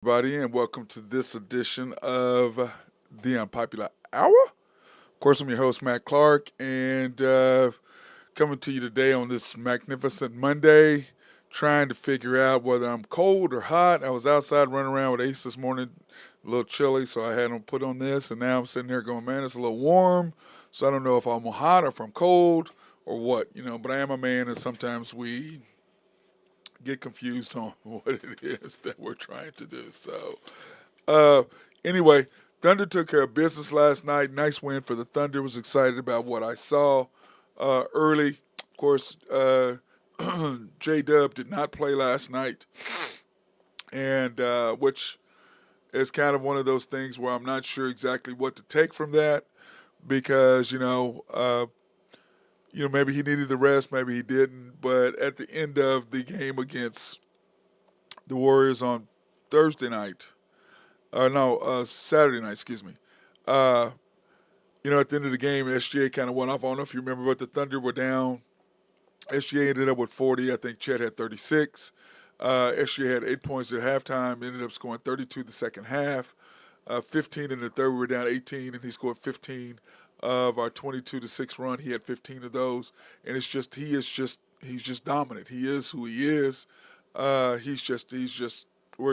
Everybody, and welcome to this edition of the Unpopular Hour. Of course, I'm your host, Matt Clark, and coming to you today on this magnificent Monday, trying to figure out whether I'm cold or hot. I was outside running around with Ace this morning, a little chilly, so I had him put on this, and now I'm sitting there going, man, it's a little warm, so I don't know if I'm hot or if I'm cold or what. But I am a man, and sometimes we get confused on what it is that we're trying to do. So, uh, anyway, Thunder took care of business last night. Nice win for the Thunder. Was excited about what I saw early. Of course, J Dub did not play last night, and which is kind of one of those things where I'm not sure exactly what to take from that because maybe he needed the rest, maybe he didn't. But at the end of the game against the Warriors on Thursday night, no, Saturday night, excuse me. Uh, at the end of the game, SGA kind of went off. I don't know if you remember, but the Thunder were down. SGA ended up with 40. I think Chet had 36. SGA had 8 points at halftime, ended up scoring 32 the second half. 15 in the third. We were down 18, and he scored 15 of our 22 to 6 run. He had 15 of those, and he's just dominant. He is who he is. We're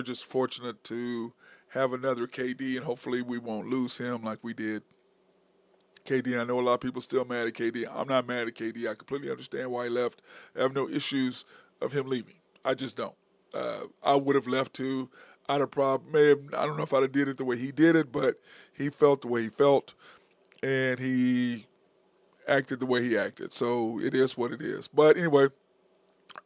just fortunate to have another KD, and hopefully we won't lose him like we did KD. And I know a lot of people still mad at KD. I'm not mad at KD. I completely understand why he left. I have no issues of him leaving. I just don't. I would have left too. I'd have probably I don't know if I'd have did it the way he did it, but he felt the way he felt, and he acted the way he acted. So it is what it is. But anyway,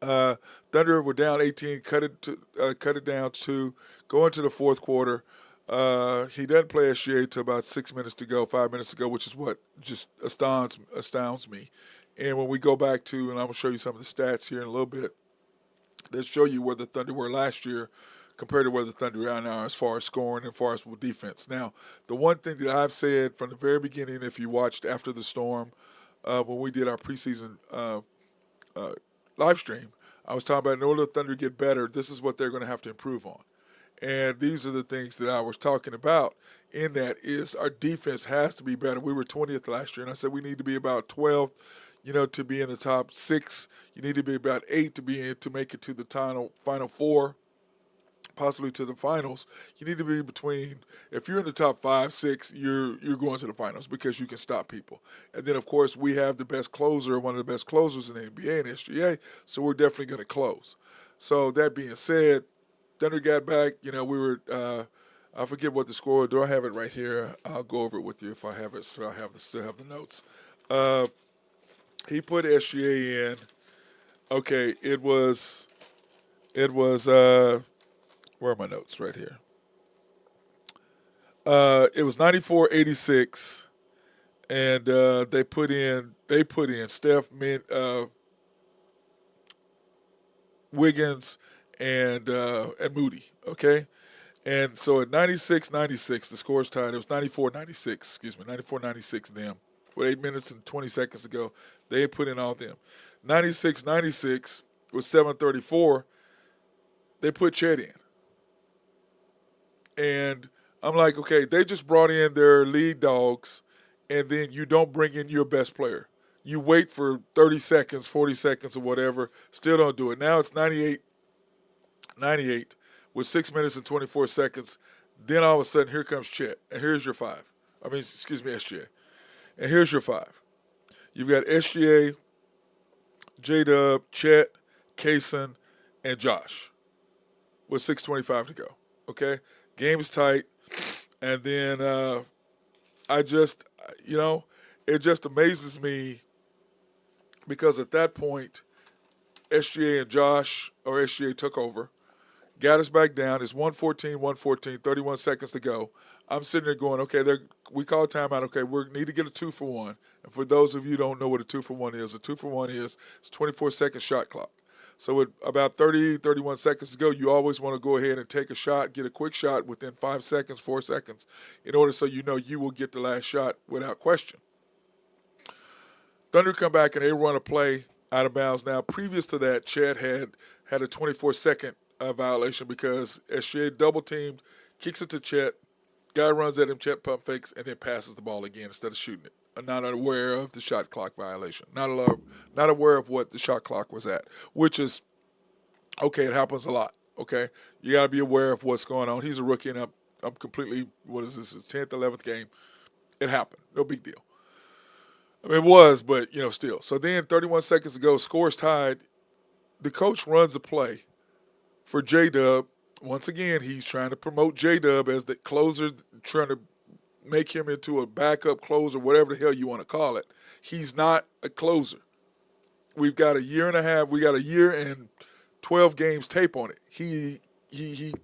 uh, Thunder were down 18, cut it down to go into the fourth quarter. He doesn't play SGA till about 6 minutes to go, 5 minutes to go, which is what just astounds me. And when we go back to, and I'm gonna show you some of the stats here in a little bit that show you where the Thunder were last year compared to where the Thunder are now as far as scoring and as far as defense. Now, the one thing that I've said from the very beginning, if you watched after the storm, when we did our preseason uh, live stream, I was talking about in order the Thunder get better, this is what they're going to have to improve on. And these are the things that I was talking about. In that is our defense has to be better. We were 20th last year, and I said we need to be about 12th, to be in the top six. You need to be about 8 to be in to make it to the final four, possibly to the finals. You need to be between. If you're in the top 5, 6, you're going to the finals because you can stop people. And then of course we have the best closer, one of the best closers in the NBA and SGA. So we're definitely going to close. So that being said, Thunder got back. We were. I forget what the score. Do I have it right here? I'll go over it with you if I have it. So I still have the notes. Uh, he put SGA in. Okay, it was. It was. Where are my notes? Right here. It was 94-86, and they put in Steph, Wiggins, and Moody. Okay, and so at 96-96, the score's tied. It was 94-96. Excuse me, 94-96. Them with 8 minutes and 20 seconds to go, they put in all of them. 96-96 with 7:34. They put Chet in. And I'm like, okay, they just brought in their lead dogs, and then you don't bring in your best player. You wait for 30 seconds, 40 seconds, or whatever, still don't do it. Now it's 98 with 6 minutes and 24 seconds. Then all of a sudden, here comes Chet, and here's your five. Excuse me, SGA. And here's your five. You've got SGA, J Dub, Chet, Kaysen, and Josh with 6:25 to go. Okay? Game is tight. And then I just, it just amazes me because at that point, SGA and Josh, or SGA took over, got us back down. It's 114, 31 seconds to go. I'm sitting there going, okay, we call timeout. Okay, we need to get a 2-for-1. And for those of you who don't know what a 2-for-1 is, a 2-for-1 is it's a 24-second shot clock. So with about 30, 31 seconds to go, you always want to go ahead and take a shot, get a quick shot within 5 seconds, 4 seconds, in order so you know you will get the last shot without question. Thunder come back and they run a play out of bounds. Now, previous to that, Chad had a 24-second violation because SGA double teamed, kicks it to Chet, guy runs at him, Chet pump fakes, and then passes the ball again instead of shooting it. I'm not aware of the shot clock violation. Not aware of what the shot clock was at, which is okay. It happens a lot. Okay, you got to be aware of what's going on. He's a rookie, and I'm completely, what is this, his 10th, 11th game. It happened. No big deal. I mean, it was, but, still. So then 31 seconds ago, scores tied. The coach runs a play for J-Dub. Once again, he's trying to promote J-Dub as the closer, trying to make him into a backup closer, whatever the hell you want to call it. He's not a closer. We've got a year and a half. We got a year and 12 games tape on it. He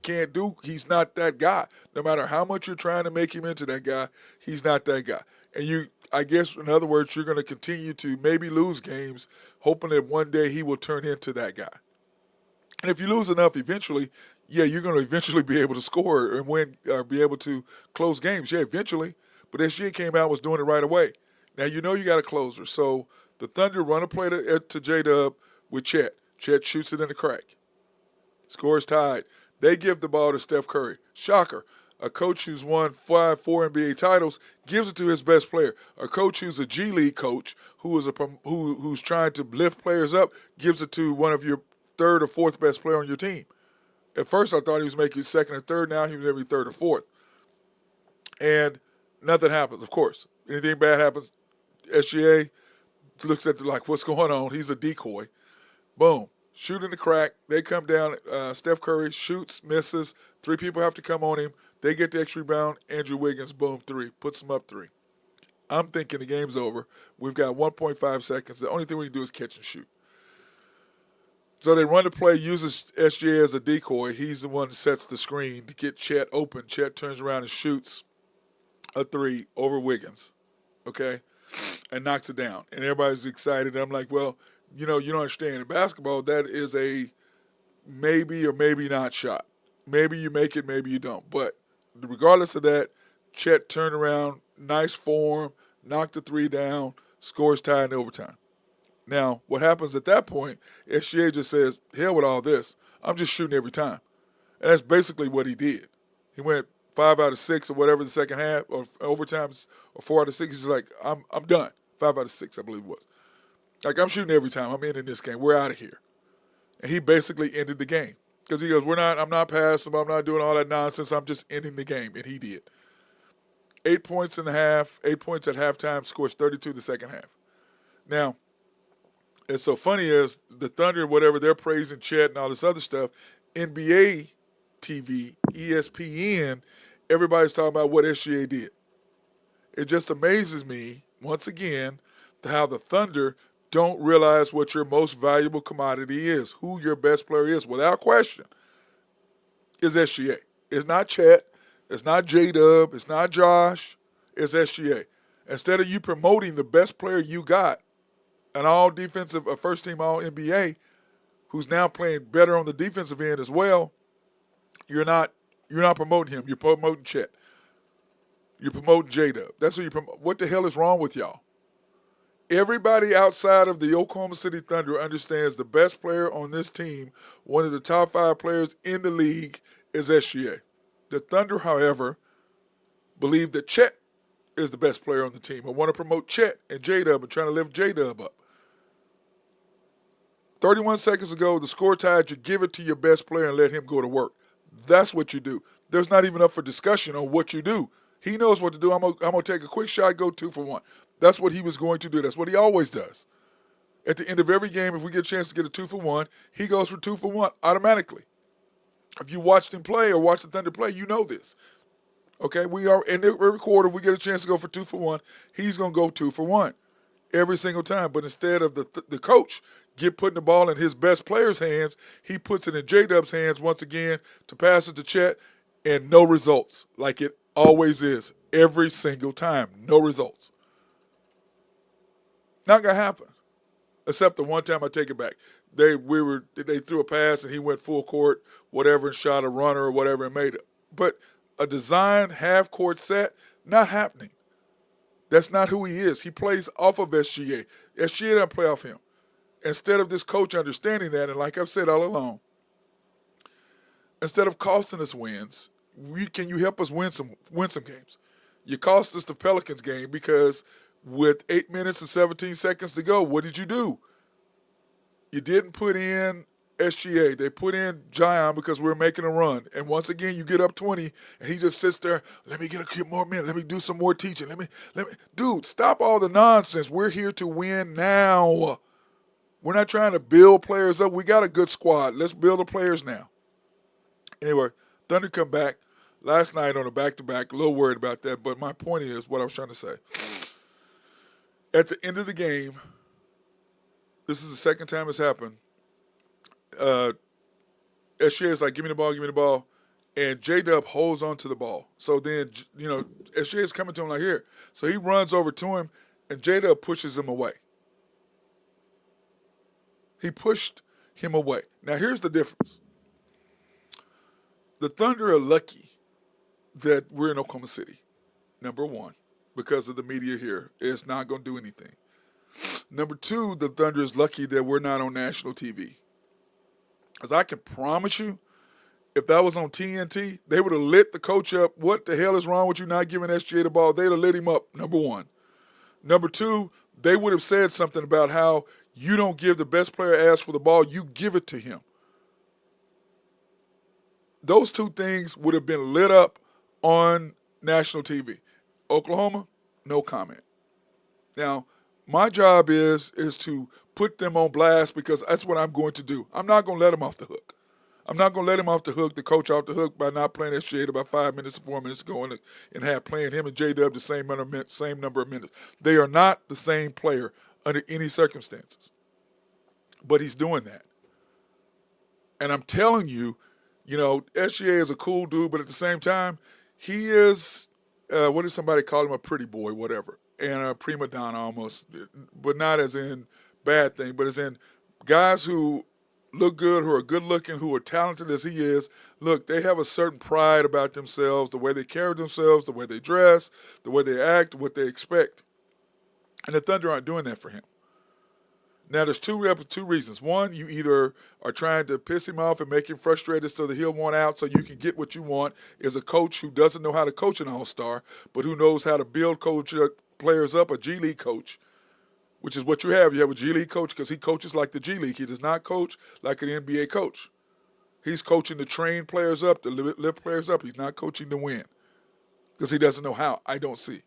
can't do. He's not that guy. No matter how much you're trying to make him into that guy, he's not that guy. And I guess, in other words, you're going to continue to maybe lose games, hoping that one day he will turn into that guy. And if you lose enough eventually, yeah, you're going to eventually be able to score and win or be able to close games. Yeah, eventually. But SGA came out and was doing it right away. Now, you got a closer. So the Thunder run a play to J-Dub with Chet. Chet shoots it in the crack. Scores tied. They give the ball to Steph Curry. Shocker. A coach who's won 4 NBA titles gives it to his best player. A coach who's a G League coach who's trying to lift players up gives it to one of your third or fourth best player on your team. At first, I thought he was making second or third. Now he was every third or fourth. And nothing happens, of course. Anything bad happens, SGA looks at what's going on? He's a decoy. Boom. Shoot in the crack. They come down. Steph Curry shoots, misses. 3 people have to come on him. They get the extra rebound. Andrew Wiggins, boom, 3. Puts them up 3. I'm thinking the game's over. We've got 1.5 seconds. The only thing we can do is catch and shoot. So they run the play, uses SGA as a decoy. He's the one that sets the screen to get Chet open. Chet turns around and shoots a 3 over Wiggins, okay, and knocks it down. And everybody's excited. I'm like, well, you don't understand. In basketball, that is a maybe or maybe not shot. Maybe you make it, maybe you don't. But regardless of that, Chet turned around, nice form, knocked the 3 down, scores tied in overtime. Now, what happens at that point, SGA just says, hell with all this. I'm just shooting every time. And that's basically what he did. He went 5 out of 6 or whatever the second half, or overtimes, or 4 out of 6. He's like, I'm done. 5 out of 6, I believe it was. Like, I'm shooting every time. I'm ending this game. We're out of here. And he basically ended the game. Because he goes, I'm not passing, I'm not doing all that nonsense. I'm just ending the game. And he did. 8 points in the half, 8 points at halftime, scores 32 the second half. Now, it's so funny is the Thunder, whatever, they're praising Chet and all this other stuff. NBA TV, ESPN, everybody's talking about what SGA did. It just amazes me, once again, how the Thunder don't realize what your most valuable commodity is, who your best player is, without question, is SGA. It's not Chet. It's not J-Dub. It's not Josh. It's SGA. Instead of you promoting the best player you got, an all-defensive, a first-team All-NBA, who's now playing better on the defensive end as well, you're not promoting him. You're promoting Chet. You're promoting J-Dub. That's what you promote. What the hell is wrong with y'all? Everybody outside of the Oklahoma City Thunder understands the best player on this team, one of the top 5 players in the league, is SGA. The Thunder, however, believe that Chet is the best player on the team. I want to promote Chet and J-Dub and trying to lift J-Dub up. 31 seconds ago, the score tied, you give it to your best player and let him go to work. That's what you do. There's not even up for discussion on what you do. He knows what to do. I'm gonna take a quick shot, go 2 for 1. That's what he was going to do. That's what he always does. At the end of every game, if we get a chance to get a 2 for 1, he goes for 2 for 1 automatically. If you watched him play or watched the Thunder play, you know this. Okay, we are in every quarter. If we get a chance to go for 2 for 1, he's gonna go 2 for 1 every single time. But instead of the coach putting the ball in his best player's hands, he puts it in J-Dub's hands once again to pass it to Chet, and no results, like it always is every single time. No results. Not gonna happen. Except the one time, I take it back. They threw a pass and he went full court, whatever, and shot a runner or whatever and made it. But a designed half court set, not happening. That's not who he is. He plays off of SGA. SGA doesn't play off him. Instead of this coach understanding that, and like I've said all along, instead of costing us wins, can you help us win some games? You cost us the Pelicans game because with 8 minutes and 17 seconds to go, what did you do? You didn't put in SGA. They put in Zion because we are making a run. And once again, you get up 20, and he just sits there. Let me get a few more minutes. Let me do some more teaching. Dude, stop all the nonsense. We're here to win now. We're not trying to build players up. We got a good squad. Let's build the players now. Anyway, Thunder come back last night on a back-to-back. A little worried about that, but my point is what I was trying to say. At the end of the game, this is the second time it's happened. SGA is like, give me the ball. And J-Dub holds on to the ball. So then, SGA is coming to him like, here. So he runs over to him, and J-Dub pushes him away. He pushed him away. Now, here's the difference. The Thunder are lucky that we're in Oklahoma City, number one, because of the media here. It's not going to do anything. Number two, the Thunder is lucky that we're not on national TV. Because I can promise you, if that was on TNT, they would have lit the coach up. What the hell is wrong with you not giving SGA the ball? They'd have lit him up, number one. Number two, they would have said something about how you don't give the best player ask for the ball, you give it to him. Those two things would have been lit up on national TV. Oklahoma, no comment. Now, my job is to put them on blast because that's what I'm going to do. I'm not going to let them off the hook. I'm not going to let him off the hook, the coach off the hook, by not playing SGA about 5 minutes or 4 minutes ago and have playing him and J-Dub the same number of minutes. They are not the same player under any circumstances. But he's doing that. And I'm telling you, SGA is a cool dude, but at the same time, he is, what did somebody call him, a pretty boy, whatever, and a prima donna almost, but not as in bad thing, but as in guys who look good, who are good looking, who are talented as he is. Look, they have a certain pride about themselves, the way they carry themselves, the way they dress, the way they act, what they expect. And the Thunder aren't doing that for him. Now, there's two reasons. One, you either are trying to piss him off and make him frustrated so that he'll want out so you can get what you want, is a coach who doesn't know how to coach an all-star, but who knows how to build players up, a G League coach, which is what you have. You have a G League coach because he coaches like the G League. He does not coach like an NBA coach. He's coaching to train players up, to lift players up. He's not coaching to win because he doesn't know how. I don't see.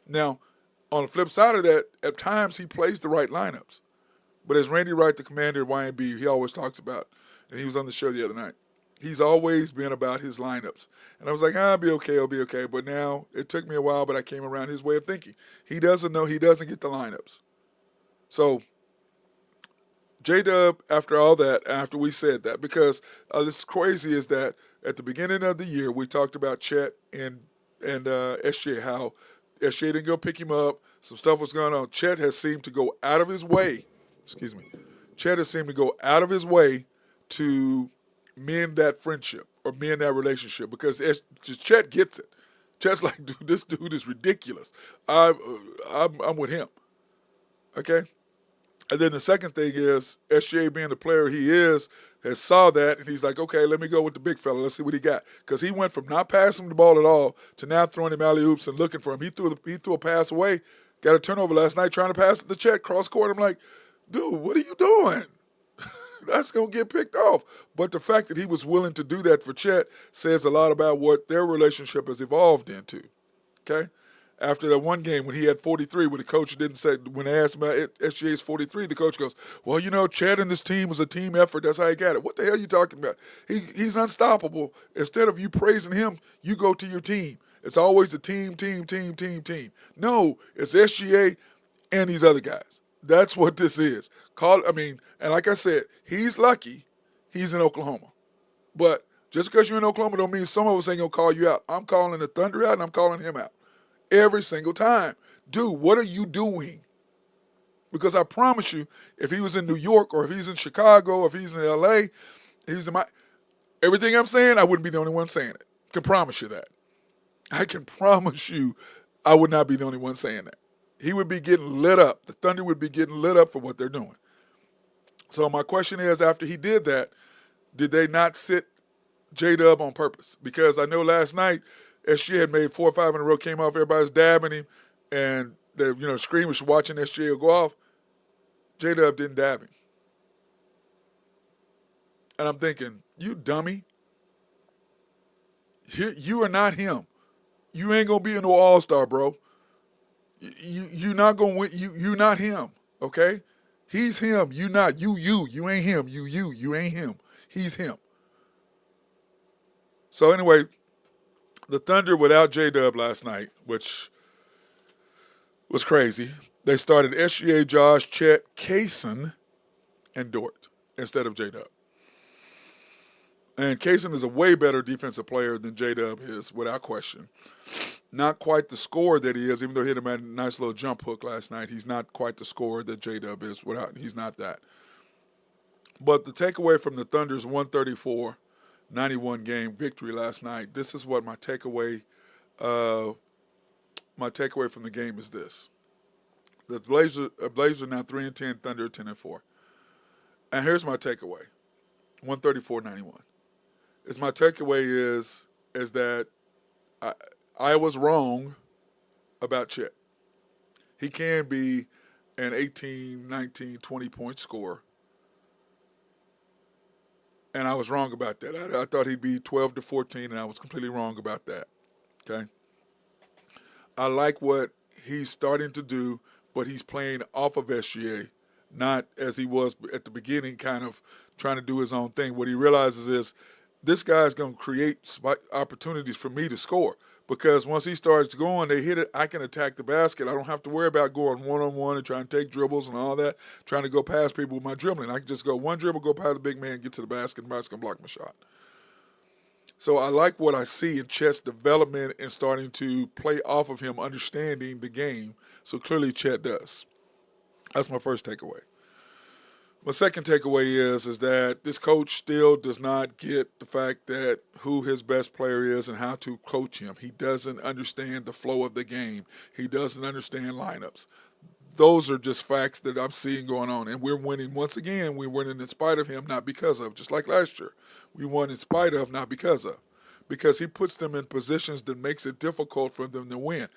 Now, on the flip side of that, at times he plays the right lineups. But as Randy Wright, the commander at YMB, he always talks about, and he was on the show the other night, he's always been about his lineups. And I was like, I'll be okay. But now it took me a while, but I came around his way of thinking. He doesn't know, he doesn't get the lineups. So J-Dub, after all that, after we said that, because this crazy is that at the beginning of the year, we talked about Chet and SGA, how SGA didn't go pick him up. Some stuff was going on. Chet has seemed to go out of his way. Chet has seemed to go out of his way to mend that friendship or mend that relationship because Chet gets it. Chet's like, dude, this dude is ridiculous. I'm with him. Okay? And then the second thing is SGA being the player he is, has saw that, and he's like, okay, let me go with the big fella. Let's see what he got. Because he went from not passing him the ball at all to now throwing him alley-oops and looking for him. He threw a pass away, got a turnover last night trying to pass it to Chet, cross-court. I'm like, dude, what are you doing? That's going to get picked off. But the fact that he was willing to do that for Chet says a lot about what their relationship has evolved into, okay? After that one game when he had 43, when the coach didn't say, when they asked him about SGA's 43, the coach goes, well, Chet and this team was a team effort. That's how he got it. What the hell are you talking about? He's unstoppable. Instead of you praising him, you go to your team. It's always the team. No, it's SGA and these other guys. That's what this is. And like I said, he's lucky he's in Oklahoma. But just because you're in Oklahoma don't mean some of us ain't going to call you out. I'm calling the Thunder out and I'm calling him out every single time. Dude, what are you doing? Because I promise you, if he was in New York or if he's in Chicago or if he's in L.A., everything I'm saying, I wouldn't be the only one saying it. I can promise you that. I can promise you I would not be the only one saying that. He would be getting lit up. The Thunder would be getting lit up for what they're doing. So my question is, after he did that, did they not sit J-Dub on purpose because I know last night SGA had made 4 or 5 in a row, came off, everybody's dabbing him, and the screen was watching SGA go off. J-Dub didn't dab him. And I'm thinking, you dummy. You are not him. You ain't going to be in no All-Star, bro. You're not going to win. You're not him, okay? He's him. You not. You ain't him. You ain't him. He's him. So anyway, the Thunder without J-Dub last night, which was crazy. They started SGA, Josh, Chet, Kaysen, and Dort instead of J-Dub. And Kaysen is a way better defensive player than J-Dub is, without question. Not quite the scorer that he is, even though he hit him at a nice little jump hook last night. He's not quite the scorer that J-Dub is. He's not that. But the takeaway from the Thunder's 134-91 game victory last night, this is what my takeaway from the game is this. The Blazers are now 3-10, Thunder 10-4. And here's my takeaway. 134-91. My takeaway is that I was wrong about Chet. He can be an 18, 19, 20-point scorer. And I was wrong about that. I thought he'd be 12 to 14, and I was completely wrong about that. Okay? I like what he's starting to do, but he's playing off of SGA, not as he was at the beginning, kind of trying to do his own thing. What he realizes is this guy's going to create opportunities for me to score because once he starts going, they hit it, I can attack the basket. I don't have to worry about going one-on-one and trying to take dribbles and all that, trying to go past people with my dribbling. I can just go one dribble, go past the big man, get to the basket, and the basket can block my shot. So I like what I see in Chet's development and starting to play off of him, understanding the game. So clearly Chet does. That's my first takeaway. My second takeaway is that this coach still does not get the fact that who his best player is and how to coach him. He doesn't understand the flow of the game. He doesn't understand lineups. Those are just facts that I'm seeing going on. And we're winning. Once again, we're winning in spite of him, not because of. Just like last year. We won in spite of, not because of. Because he puts them in positions that makes it difficult for them to win.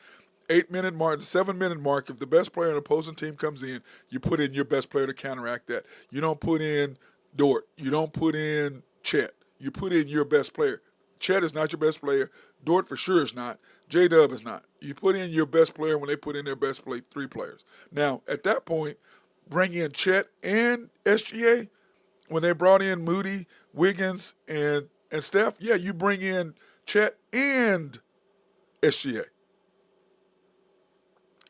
8-minute mark, 7-minute mark, if the best player on the opposing team comes in, you put in your best player to counteract that. You don't put in Dort. You don't put in Chet. You put in your best player. Chet is not your best player. Dort for sure is not. J-Dub is not. You put in your best player when they put in their best play, 3 players. Now, at that point, bring in Chet and SGA. When they brought in Moody, Wiggins, and Steph, yeah, you bring in Chet and SGA.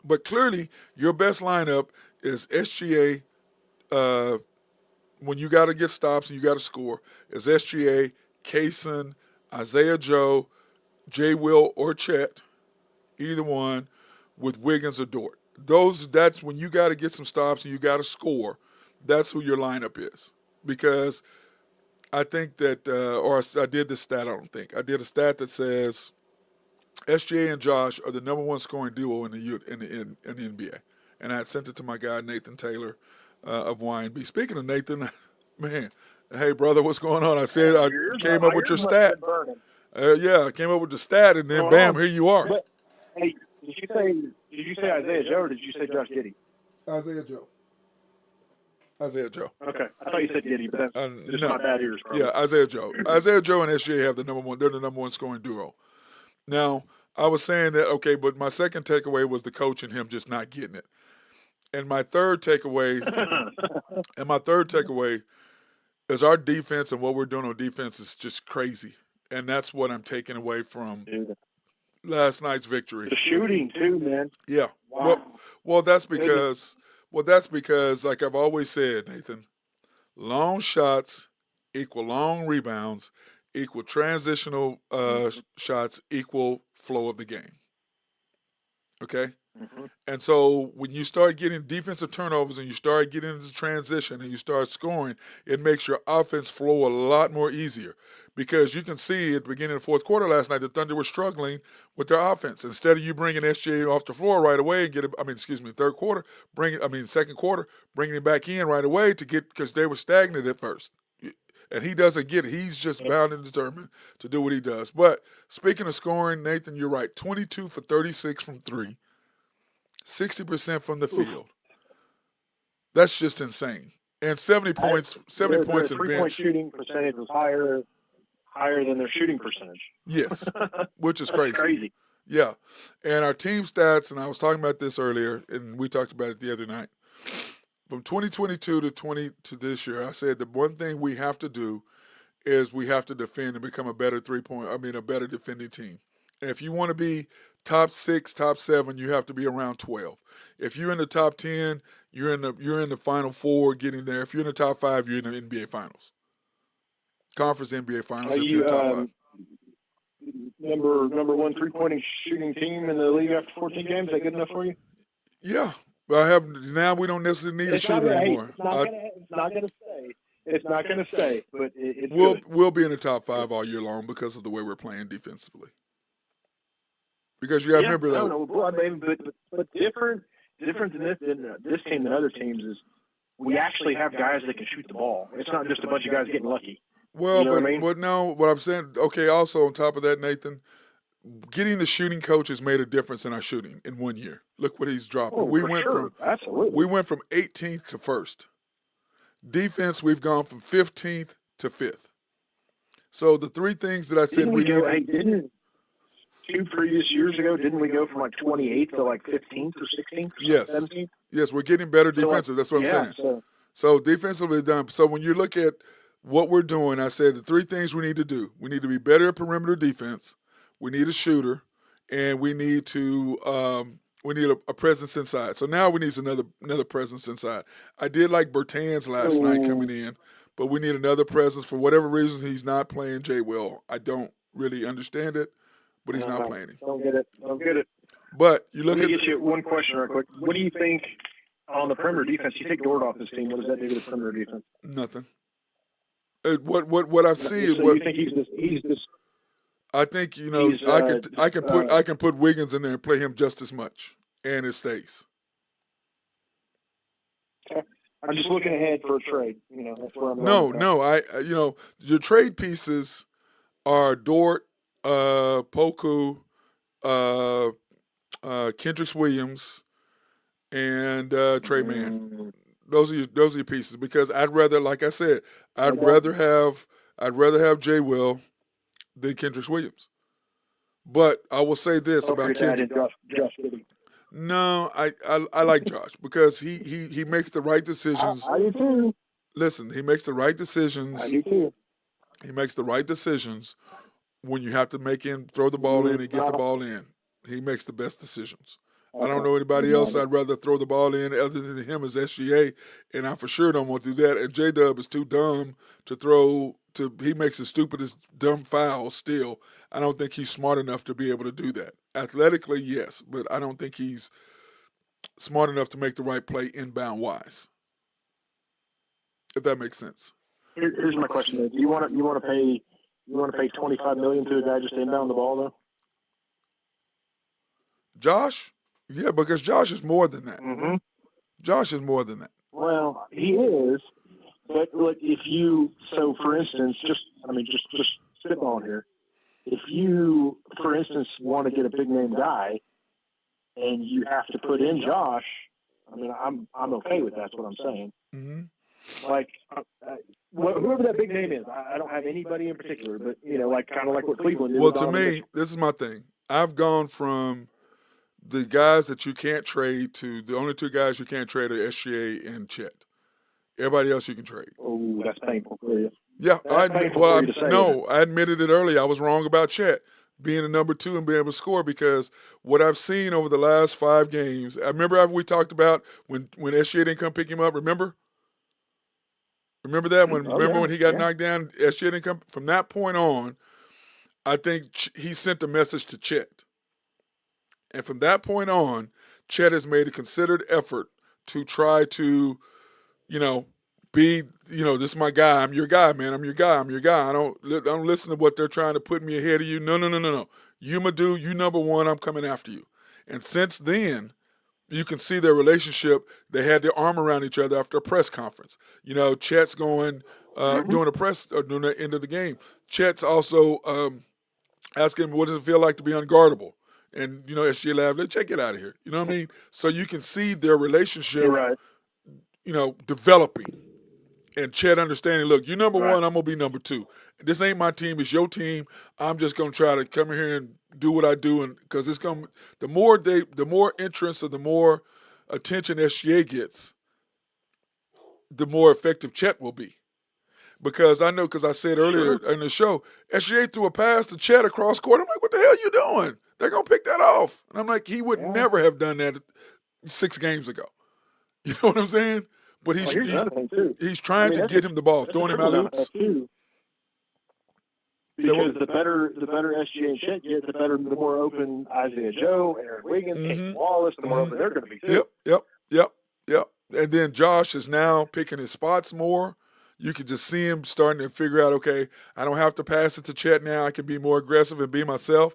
But clearly, your best lineup is SGA. When you got to get stops and you got to score, is SGA, Kaysen, Isaiah Joe, J. Will, or Chet, either one, with Wiggins or Dort. That's when you got to get some stops and you got to score. That's who your lineup is. Because I think that, I did this stat. I did a stat that says SGA and Josh are the number 1 scoring duo in the NBA, and I sent it to my guy Nathan Taylor of YNB. Speaking of Nathan, man, hey brother, what's going on? I said I came up with your stat. I came up with the stat, and then bam, here you are. But, hey, did you say Isaiah Joe or did you say Josh Giddey? Isaiah Joe. Okay, I thought you said Giddey, but that's just my bad ears. Probably. Yeah, Isaiah Joe. Isaiah Joe and SGA have the number 1. They're the number 1 scoring duo. Now, I was saying that, okay, but my second takeaway was the coach and him just not getting it. And my third takeaway is our defense and what we're doing on defense is just crazy. And that's what I'm taking away from last night's victory. The shooting too, man. Yeah. Wow. Well, that's because, like I've always said, Nathan, long shots equal long rebounds equal transitional shots equal flow of the game. Okay? Mm-hmm. And so when you start getting defensive turnovers and you start getting into transition and you start scoring, it makes your offense flow a lot more easier. Because you can see at the beginning of the fourth quarter last night, the Thunder were struggling with their offense. Instead of you bringing SGA off the floor right away and second quarter, bringing him back in right away because they were stagnant at first. And he doesn't get it. He's just bound and determined to do what he does. But speaking of scoring, Nathan, you're right. 22 for 36 from three, 60% from the field. That's just insane. And 70 points, 70 points their in three-point bench. shooting percentage was higher than their shooting percentage. Yes, which is That's crazy. Yeah. And our team stats, and I was talking about this earlier, and we talked about it the other night. From 2022 to this year, I said the one thing we have to do is we have to defend and become a better a better defending team. And if you want to be top 6, top 7, you have to be around 12. If you're in the top 10, you're in the final 4 getting there. If you're in the top 5, you're in the NBA finals. Conference NBA finals if you're top 5. Number one three-point shooting team in the league after 14 games. Is that good enough for you? Yeah. Now we don't necessarily need a shooter anymore. It's not going to stay. It's not going to stay, but it's we'll be in the top 5 all year long because of the way we're playing defensively. Because you got to remember that. I don't know, but different in this team than other teams is we actually have guys that can shoot the ball. It's not just a bunch of guys getting lucky. Well, you know what I mean? But no, what I'm saying, okay, also on top of that, Nathan, getting the shooting coach has made a difference in our shooting in 1 year. Look what he's dropping. Oh, we went from 18th to 1st. Defense, we've gone from 15th to 5th. So the 3 things that I said didn't 2 previous years ago, didn't we go from like 28th to like 15th or 16th? Yes. 17th? Yes, we're getting better defensive. That's what I'm saying. So defensively done. So when you look at what we're doing, I said the 3 things we need to do. We need to be better at perimeter defense. We need a shooter, and we need to a presence inside. So now we need another presence inside. I did like Bertans last night coming in, but we need another presence. For whatever reason, he's not playing Jay well. I don't really understand it, but he's not playing him. Don't get it. But you look Let me get you one question real quick. What do you think on the perimeter defense? You take Dort off this team. What does that do to the perimeter defense? Nothing. What I've seen. So you think he's this? I think I can put Wiggins in there and play him just as much, and it stays. Okay. I'm just looking ahead for a trade. That's where I'm. No. Your trade pieces are Dort, Poku, Kendricks Williams, and Trey Mann. Those are your pieces because I'd rather, like I said, I'd rather have Jay Will than Kendricks Williams. But I will say this about Kendricks. No, I like Josh because he makes the right decisions. I do too. Listen, he makes the right decisions. I do too. He makes the right decisions when you have to throw the ball in and get the ball in. He makes the best decisions. I don't know anybody else I'd rather throw the ball in other than him as SGA, and I for sure don't want to do that. And J-Dub is too dumb to throw. He makes the stupidest dumb fouls still. I don't think he's smart enough to be able to do that. Athletically, yes, but I don't think he's smart enough to make the right play inbound-wise, if that makes sense. Here's my question: do you want to pay $25 million to a guy just inbound the ball though? Josh? Yeah, because Josh is more than that. Mm-hmm. Josh is more than that. Well, he is, but look, for instance, just spitballing here. If you, for instance, want to get a big name guy, and you have to put in Josh, I'm okay with that. That's what I'm saying. Mm-hmm. Like whoever that big name is, I don't have anybody in particular, but kind of like what Cleveland did. Well, to me, this is my thing. I've gone from the guys that you can't trade to the only 2 guys you can't trade are SGA and Chet. Everybody else you can trade. Oh, that's painful for you. Yeah, I admitted it earlier. I was wrong about Chet being a number 2 and being able to score because what I've seen over the last 5 games. I remember we talked about when SGA didn't come pick him up. Remember that when he got knocked down, SGA didn't come. From that point on, I think he sent a message to Chet. And from that point on, Chet has made a considered effort to try to, be, this is my guy. I'm your guy, man. I'm your guy. I don't listen to what they're trying to put me ahead of you. No. You my dude. You number 1. I'm coming after you. And since then, you can see their relationship. They had their arm around each other after a press conference. Chet's going during a press during the end of the game. Chet's also asking him, what does it feel like to be unguardable? And SGA laughed, let Chet get out of here. You know what I mean? So you can see their relationship, Right. Developing. And Chet understanding, look, you're number Right. one, I'm gonna be number two. This ain't my team, it's your team. I'm just gonna try to come here and do what I do, and because it's gonna, the more entrance or the more attention SGA gets, the more effective Chet will be. Because I said earlier Sure. in the show, SGA threw a pass to Chet across court. I'm like, what the hell you doing? They're gonna pick that off, and I'm like, he would Yeah. never have done that 6 games ago. You know what I'm saying? But Well, here's another thing too. he's trying to that's get him the ball, that's a throwing him trickle alley down oops. effect too. Because the better SGA and Chet get, the more open Isaiah Joe, Aaron Wiggins, Casey Wallace, the more open they're going to be too. Yep. And then Josh is now picking his spots more. You can just see him starting to figure out, okay, I don't have to pass it to Chet now. I can be more aggressive and be myself.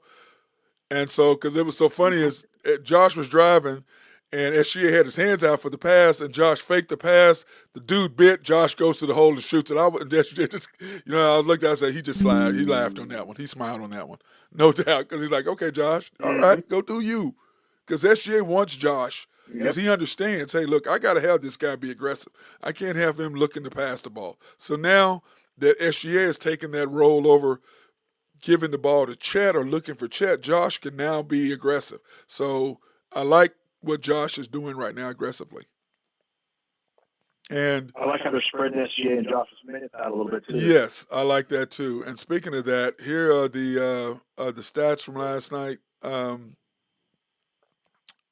And so, because it was so funny, is Josh was driving, and SGA had his hands out for the pass, and Josh faked the pass. The dude bit. Josh goes to the hole and shoots it. I looked at, I said, he just slid. He laughed on that one. He smiled on that one, no doubt, because he's like, okay, Josh, all right, go do you. Because SGA wants Josh, because he understands, hey, look, I got to have this guy be aggressive. I can't have him looking to pass the ball. So now that SGA has taken that role over giving the ball to Chet or looking for Chet, Josh can now be aggressive. So I like what Josh is doing right now aggressively. And I like how they're spreading SGA and Josh's minutes out a little bit too. Yes, I like that too. And speaking of that, here are the stats from last night. Let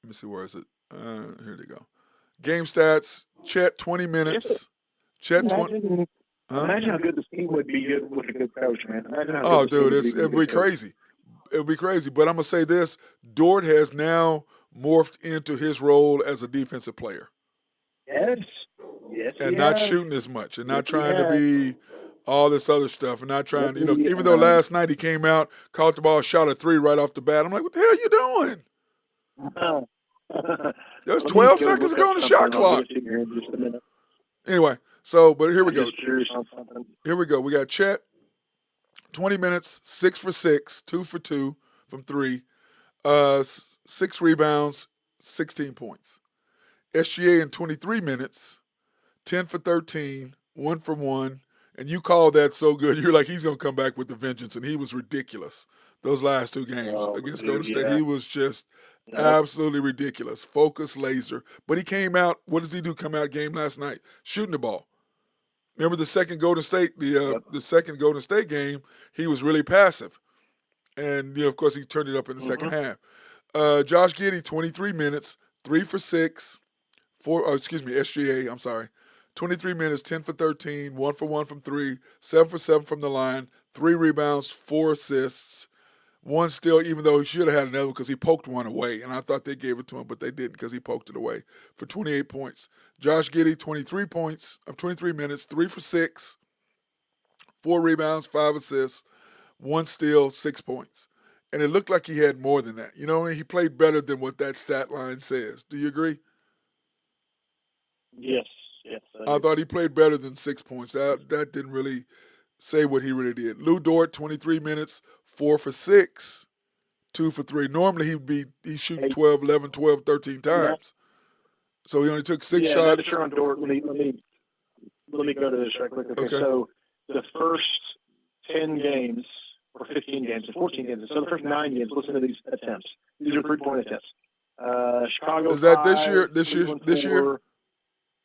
me see, where is it? Here they go. Game stats: Chet 20 minutes. Chet 20. Imagine how good this team would be with a good coach, man. Imagine how good dude, this team it'd be crazy. It would be crazy. But I'm gonna say this: Dort has now morphed into his role as a defensive player. Yes, and not shooting as much, and not trying to be all this other stuff, and not trying, even though last night he came out, caught the ball, shot a 3 right off the bat. I'm like, what the hell are you doing? There's 12 seconds to go on the shot clock. Anyway, but here we go. Here we go. We got Chet, 20 minutes, 6 for 6, 2 for 2 from 3, 6 rebounds, 16 points. SGA in 23 minutes, 10 for 13, 1 for 1. And you call that so good. You're like, he's going to come back with the vengeance. And he was ridiculous those last 2 games against Golden State. He was just absolutely ridiculous. Focus, laser. But he came out. What does he do? Come out game last night shooting the ball. Remember the second Golden State, the second Golden State game, he was really passive. And, of course, he turned it up in the second half. Josh Giddey, 23 minutes, 3 for 6. SGA, I'm sorry. 23 minutes, 10 for 13, 1 for 1 from 3, 7 for 7 from the line, 3 rebounds, 4 assists, 1 steal, even though he should have had another because he poked one away. And I thought they gave it to him, but they didn't because he poked it away for 28 points. Josh Giddey, 23 minutes, 3 for 6, 4 rebounds, 5 assists, 1 steal, 6 points. And it looked like he had more than that. He played better than what that stat line says. Do you agree? Yes. I thought he played better than 6 points. That didn't really say what he really did. Lou Dort, 23 minutes, 4 for 6, 2 for 3. Normally he's shooting 12, 11, 12, 13 times. So he only took 6 shots. Yeah, sure on Dort. Let me go to this right quick. Okay. So the first 10 games or 15 games or 14 games. So the first 9 games, listen to these attempts. These are 3-point attempts. Chicago. Is that 5, this year? This year?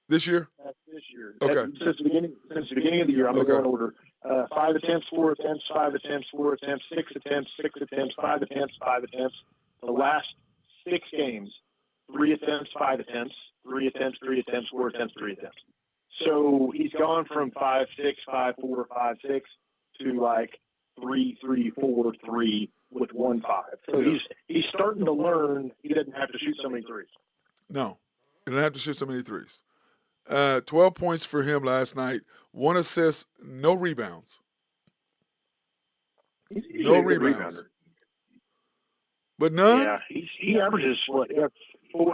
This year? That's this year. Okay. Since the beginning of the year, I'm going to go in order. 5 attempts, 4 attempts, 5 attempts, 4 attempts, 6 attempts, 6 attempts, 5 attempts, 5 attempts. The last 6 games, 3 attempts, 5 attempts, 3 attempts, 3 attempts, 4 attempts, 3 attempts. So he's gone from 5, 6, 5, 4, 5, 6 to like 3, 3, 4, 3 with 1, 5. So he's starting to learn he doesn't have to shoot so many threes. No, he doesn't have to shoot so many threes. 12 points for him last night. 1 assist, no rebounds. He's no rebounds. But none? Yeah, he averages what?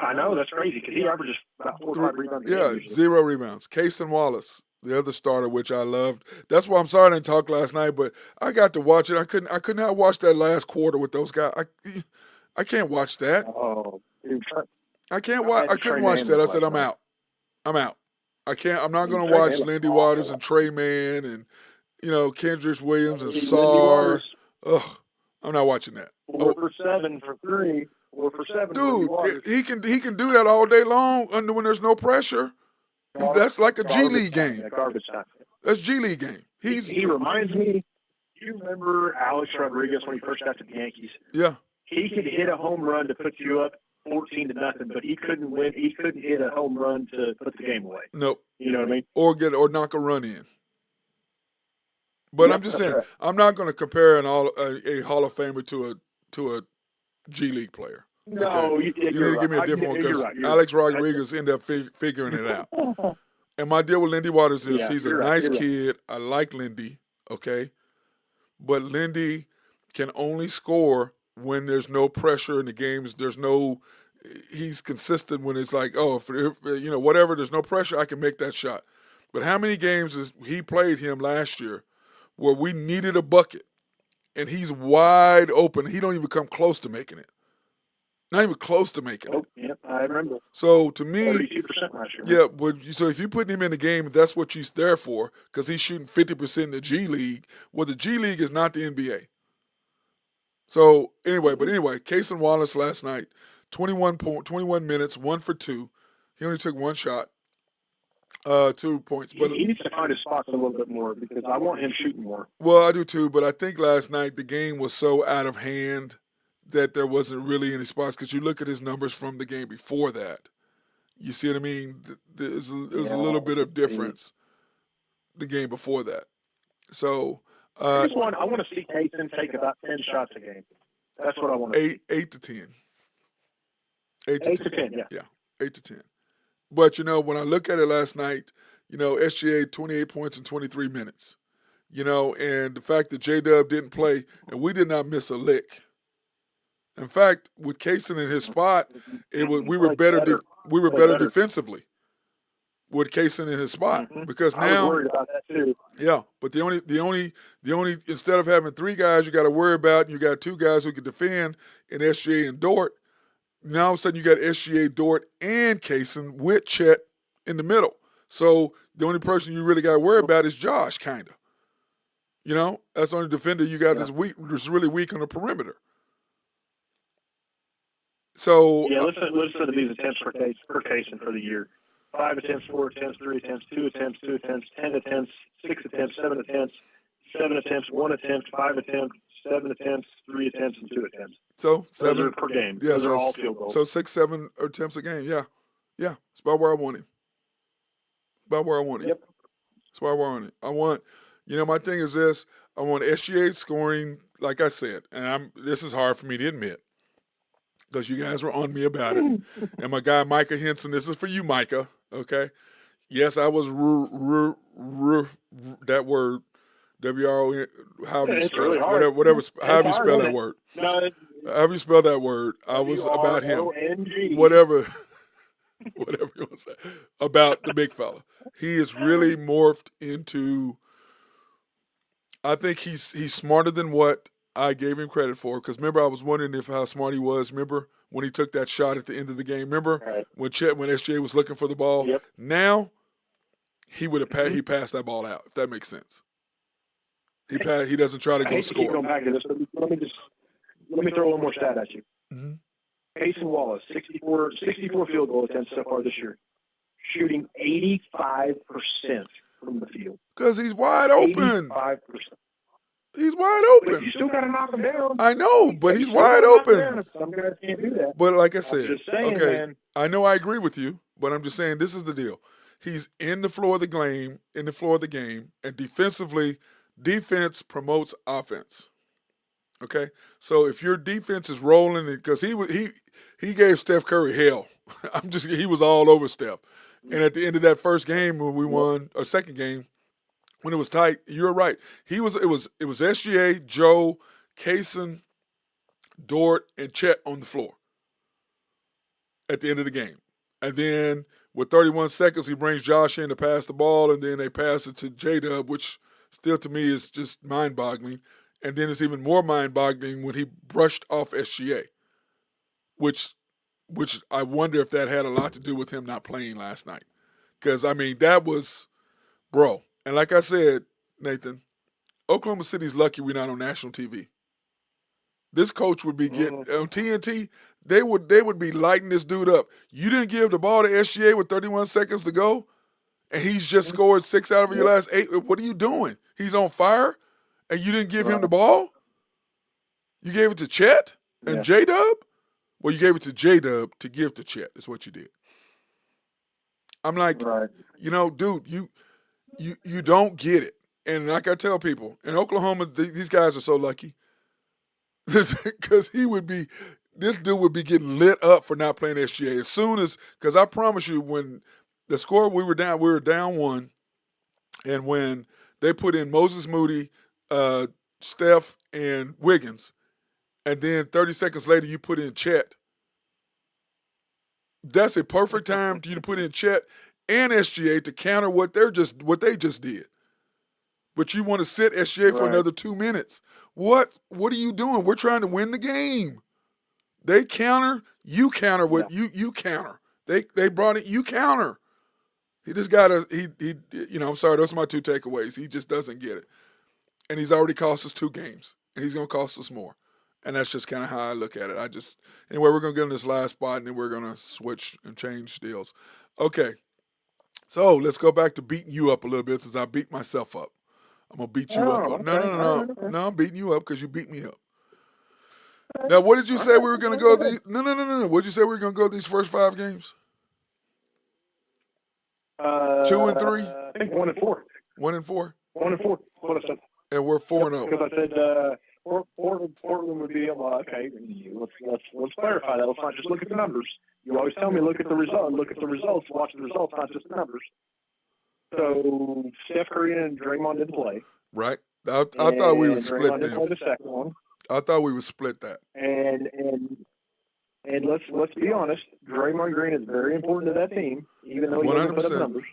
I know, that's crazy because he averages about 4 or 5 rebounds a game usually. 0 rebounds. Casey Wallace, the other starter, which I loved. That's why I'm sorry I didn't talk last night, but I got to watch it. I could not watch that last quarter with those guys. I can't watch that. Oh, dude, I can't watch. I couldn't watch that. I said, I'm out. I'm out. I can't. I'm not going to watch Lindy Waters and Trey Mann and Kendrick Williams and Sarr. Ugh, I'm not watching that. 4 for 7 for 3. 4 for 7. Dude, he can do that all day long when there's no pressure. That's like a G League game. Garbage time. That's G League game. He reminds me. You remember Alex Rodriguez when he first got to the Yankees? Yeah. He could hit a home run to put you up 14-0, but he couldn't win. He couldn't hit a home run to put the game away. Nope. You know what I mean? Or knock a run in. But I'm just saying, right. I'm not going to compare a Hall of Famer to a G League player. No, okay? You need to give me a different one because Alex Rodriguez ended up figuring it out. And my deal with Lindy Waters is he's a nice kid. I like Lindy, okay? But Lindy can only score when there's no pressure in the games. He's consistent when it's like, whatever, there's no pressure, I can make that shot. But how many games he played him last year where we needed a bucket and he's wide open. He don't even come close to making it. Not even close to making it. Yep, I remember. So to me, 32% last year. Yeah, so if you're putting him in the game, that's what he's there for because he's shooting 50% in the G League. Well, the G League is not the NBA. So anyway, Casey Wallace last night, 21 minutes, 1 for 2. He only took one shot, 2 points. But he needs to find his spots a little bit more because I want him shooting more. Well, I do too, but I think last night the game was so out of hand that there wasn't really any spots because you look at his numbers from the game before that. You see what I mean? There's a little bit of difference the game before that. So I want to see Casey take about 10 shots a game. That's what I want to see. 8 to 10. 8 to 10, yeah. Yeah, 8 to 10. But, when I look at it last night, SGA 28 points in 23 minutes. And the fact that J-Dub didn't play and we did not miss a lick. In fact, with Casey in his spot, we were better defensively with Casey in his spot because now I was worried about that too. Yeah, but the only instead of having 3 guys you got to worry about, you got 2 guys who can defend in SGA and Dort. Now all of a sudden you got SGA, Dort, and Casey with Chet in the middle. So the only person you really got to worry about is Josh, kind of. That's the only defender you got that's really weak on the perimeter. So listen to these attempts per case for the year: 5 attempts, 4 attempts, 3 attempts, 2 attempts, 2 attempts, 10 attempts, 6 attempts, 7 attempts, 7 attempts, 1 attempt, 5 attempts, 7 attempts, 3 attempts, and 2 attempts. So 7 those are per game. Yeah, those are all field goals. So 6, 7 attempts a game. Yeah, it's about where I want him. Yep. That's where I want him. I want. My thing is this: I want SGA scoring, like I said, and this is hard for me to admit. Because you guys were on me about it. And my guy, Micah Henson, this is for you, Micah, okay? Yes, I was that word, W-R-O-N, however you spell it. Whatever, however you spell that word. No, however you spell that word, I was about him. Whatever you want to say. About the big fella. He is really morphed into, I think he's smarter than what I gave him credit for, because remember I was wondering how smart he was. Remember when he took that shot at the end of the game? Remember when SJ was looking for the ball? Yep. Now he would have he passed that ball out, if that makes sense. He doesn't try to go score. Keep going back to this. Let me throw one more stat at you. Mm-hmm. Casey Wallace, 64 field goal attempts so far this year, shooting 85% from the field. Because he's wide open. 85%. He's wide open. But you still got to knock him down. I know, but he's wide open. Some guys can't do that. But like I said, saying, man. I know I agree with you, but I'm just saying this is the deal. He's in the floor of the game, and defensively, defense promotes offense. Okay, so if your defense is rolling, because he gave Steph Curry hell. He was all over Steph, and at the end of that first game when we won, or second game, when it was tight, you're right. It was SGA, Joe, Kaysen, Dort, and Chet on the floor. at the end of the game. And then with 31 seconds, he brings Josh in to pass the ball, and then they pass it to J-Dub, which still to me is just mind-boggling. And then it's even more mind-boggling when he brushed off SGA, which I wonder if that had a lot to do with him not playing last night. Because, I mean, that was, bro. And like I said, Nathan, Oklahoma City's lucky we're not on national TV. This coach would be getting on TNT. They would be lighting this dude up. You didn't give the ball to SGA with 31 seconds to go, and he's just scored 6 out of your last 8. What are you doing? He's on fire, and you didn't give him the ball. You gave it to Chet and J-Dub. Well, you gave it to J-Dub to give to Chet. Is what you did. I'm like, dude, you don't get it. And like I tell people, in Oklahoma, these guys are so lucky. Because this dude would be getting lit up for not playing SGA as soon as, because I promise you, when the score we were down 1, and when they put in Moses Moody, Steph, and Wiggins, and then 30 seconds later you put in Chet, that's a perfect time for you to put in Chet and SGA to counter what they just did. But you want to sit SGA for another 2 minutes. What are you doing? We're trying to win the game. They counter, you counter what you counter. They brought it, you counter. He just got I'm sorry, those are my 2 takeaways. He just doesn't get it. And he's already cost us 2 games. And he's gonna cost us more. And that's just kind of how I look at it. Anyway, we're gonna get in this last spot and then we're gonna switch and change deals. Okay. So let's go back to beating you up a little bit since I beat myself up. I'm going to beat you up. No. No, I'm beating you up because you beat me up. Now, what did you say we were going to go? No. What did you say we were going to go these first 5 games? 2 and 3? I think 1 and 4. 1 and 4? 1 and 4. What I said. And we're 4-0. Because I said Portland would be okay. Let's clarify that. Let's not just look at the numbers. You always tell me look at the results, watch the results, not just the numbers. So Steph Curry and Draymond didn't play. Right. I thought we would split them. Didn't play the second one. I thought we would split that. And let's be honest, Draymond Green is very important to that team, even though he doesn't put up numbers.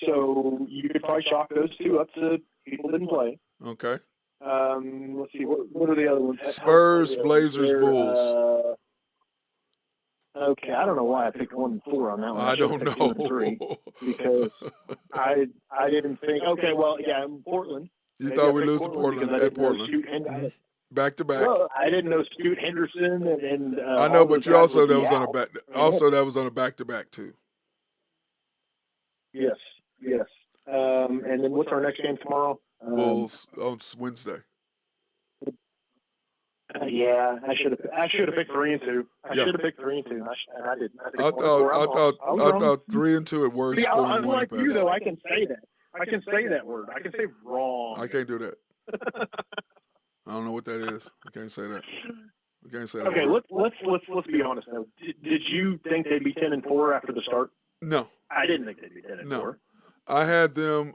So you could probably chalk those 2 up to people didn't play. Okay. Let's see, what are the other ones? Spurs, Blazers, Bulls. Okay, I don't know why I picked 1 and 4 on that one. I don't know. 2 and 3 because I didn't think. Okay, well, yeah, Portland. You thought we lose to Portland at Portland. Back to back. Well, I didn't know Scoot Henderson and I know, but you also that was on a back. Also, that was on a back to back too. Yes. And then what's our next game tomorrow? Bulls on Wednesday. Yeah, I should have picked 3 and 2. I should have picked 3 and 2, and I didn't. I thought 3 and 2 at worst. See, unlike you though, I can say that. I can say that word. I can say wrong. I can't do that. I don't know what that is. I can't say that. I can't say that. Okay, let's be honest though. Did you think they'd be 10 and 4 after the start? No, I didn't think they'd be 10 and 4. I had them.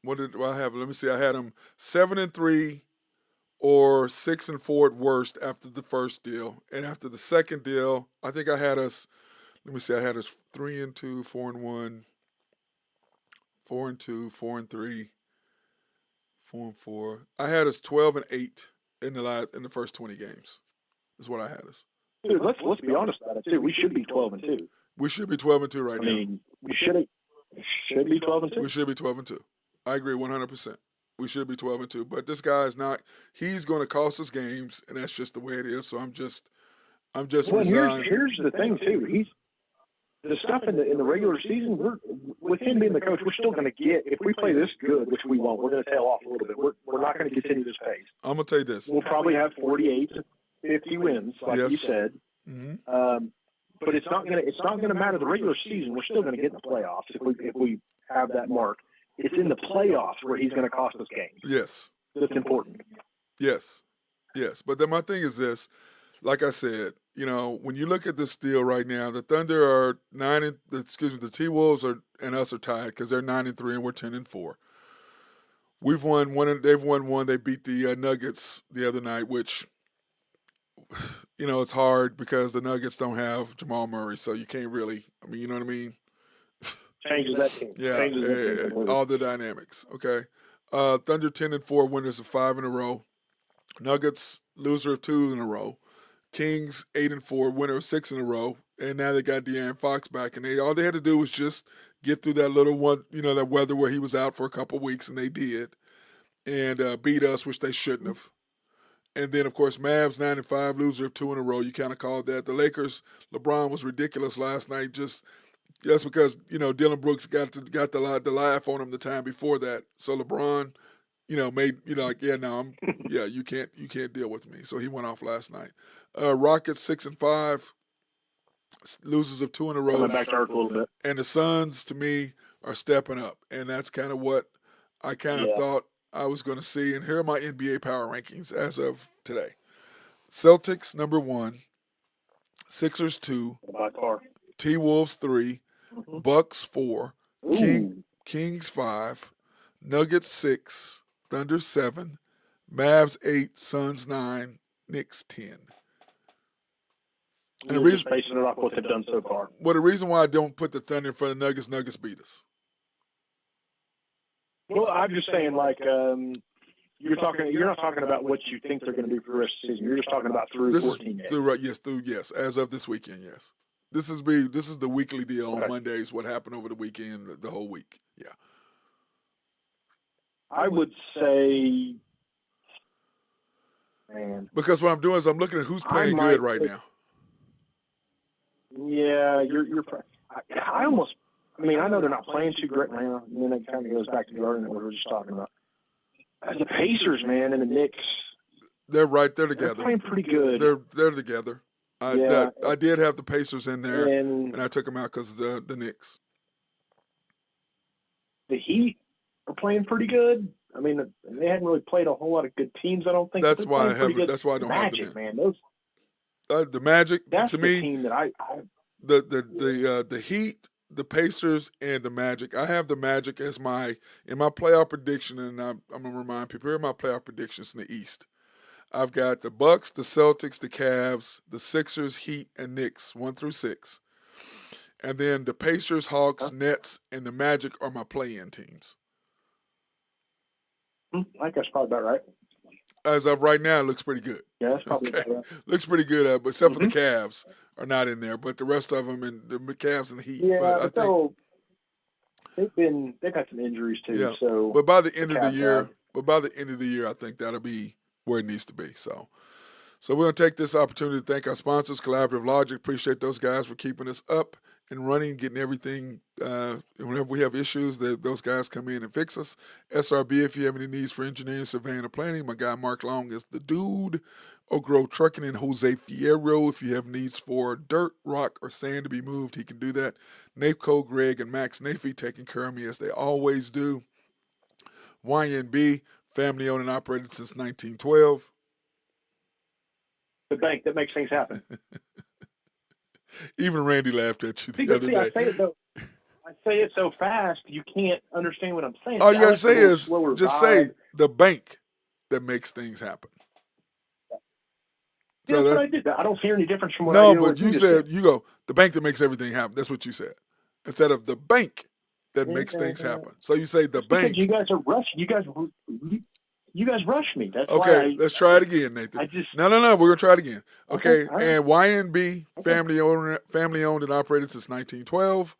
What did I have? Let me see. I had them 7 and 3. Or 6 and 4 at worst after the first deal. And after the second deal, I think I had us, let me see, I had us 3 and 2, 4 and 1, 4 and 2, 4 and 3, 4 and 4. I had us 12 and 8 in the first 20 games. Is what I had us. Dude, let's be honest about it too. We should be 12 and 2. We should be 12 and 2 right now. I mean, we should be 12 and 2. We should be 12 and 2. I agree 100%. We should be 12 and 2, but this guy is not. He's going to cost us games, and that's just the way it is. So I'm just resigned. Here's the thing too. He's the stuff in the regular season. With him being the coach, we're still going to get. If we play this good, which we won't, we're going to tail off a little bit. We're not going to continue this pace. I'm going to tell you this. We'll probably have 48 to 50 wins, like you said. Mm-hmm. But it's not going to matter the regular season. We're still going to get in the playoffs if we have that mark. It's in the playoffs where he's going to cost us games. Yes. That's important. Yes. But then my thing is this. Like I said, when you look at this deal right now, the Thunder are the T-Wolves and us are tied because they're 9 and 3 and we're 10 and 4. We've won one. They've won one. They beat the Nuggets the other night, which it's hard because the Nuggets don't have Jamal Murray, so you can't really. I mean, you know what I mean? Changes that team. Yeah, Changes that team completely. all the dynamics. Okay, Thunder 10-4, winners of 5 in a row. Nuggets loser of 2 in a row. Kings 8-4, winner of 6 in a row, and now they got De'Aaron Fox back, and all they had to do was just get through that little one, that weather where he was out for a couple weeks, and they did, and beat us, which they shouldn't have. And then, of course, Mavs 9-5, loser of 2 in a row. You kind of called that. The Lakers, LeBron was ridiculous last night, just because Dylan Brooks got the laugh on him the time before that. So LeBron, made like, yeah, no, you can't deal with me. So he went off last night. Rockets 6-5, losers of 2 in a row. Coming back to earth a little bit. And the Suns, to me, are stepping up, and that's kind of what I kind of thought I was going to see. And here are my NBA power rankings as of today: Celtics #1, Sixers 2, By far. T-Wolves 3, Bucks 4, Kings 5, Nuggets 6, Thunder 7, Mavs 8, Suns 9, Knicks 10. And the reason, basing it off what they've done so far. Well, the reason why I don't put the Thunder in front of Nuggets beat us. Well, I'm just saying, like, you're not talking about what you think they're going to do for the rest of the season. You're just talking about through 14 days. Yes, as of this weekend, yes. This is the weekly deal on Mondays. What happened over the weekend, the whole week? Yeah. I would say, man, because what I'm doing is I'm looking at who's playing good right now. Yeah, you're. I almost. I mean, I know they're not playing too great now, and then it kind of goes back to the argument we were just talking about. The Pacers, man, and the Knicks. They're right there together. They're playing pretty good. They're together. I did have the Pacers in there, and I took them out because of the Knicks. The Heat are playing pretty good. I mean, they hadn't really played a whole lot of good teams. I don't think. That's why I have. That's why I don't Magic, have them in. Man, the Magic. That's to the me, team that the Heat, the Pacers, and the Magic. I have the Magic as in my playoff prediction, and I'm gonna remind people here are my playoff predictions in the East. I've got the Bucks, the Celtics, the Cavs, the Sixers, Heat, and Knicks 1 through 6, and then the Pacers, Hawks, Nets, and the Magic are my play-in teams. I think that's probably about right. As of right now, it looks pretty good. Yeah, that's probably about right. Looks pretty good, but except for the Cavs are not in there, but the rest of them, and the Cavs and the Heat. Yeah, but I think they've had some injuries too. Yeah, so but by the end of the year, I think that'll be where it needs to be. So we're going to take this opportunity to thank our sponsors, Collaborative Logic. Appreciate those guys for keeping us up and running, getting everything. Whenever we have issues, those guys come in and fix us. SRB, if you have any needs for engineering, surveying, or planning, my guy Mark Long is the dude. Oak Grove Trucking and Jose Fierro, if you have needs for dirt, rock, or sand to be moved, he can do that. Napeco, Greg, and Max Nafee taking care of me as they always do. YNB, family owned and operated since 1912. The bank that makes things happen. Even Randy laughed at you the other day. I say it so fast you can't understand what I'm saying. All you gotta say is just say the bank that makes things happen. Yeah, so that's what I did. I don't hear any difference from what I No, do. but you said you go the bank that makes everything happen. That's what you said instead of the bank that makes things happen. So you say the bank. You guys are rushing. You guys rush me. That's okay. Let's try it again, Nathan. No. We're gonna try it again. Okay. Right. And YNB, family owned and operated since 1912.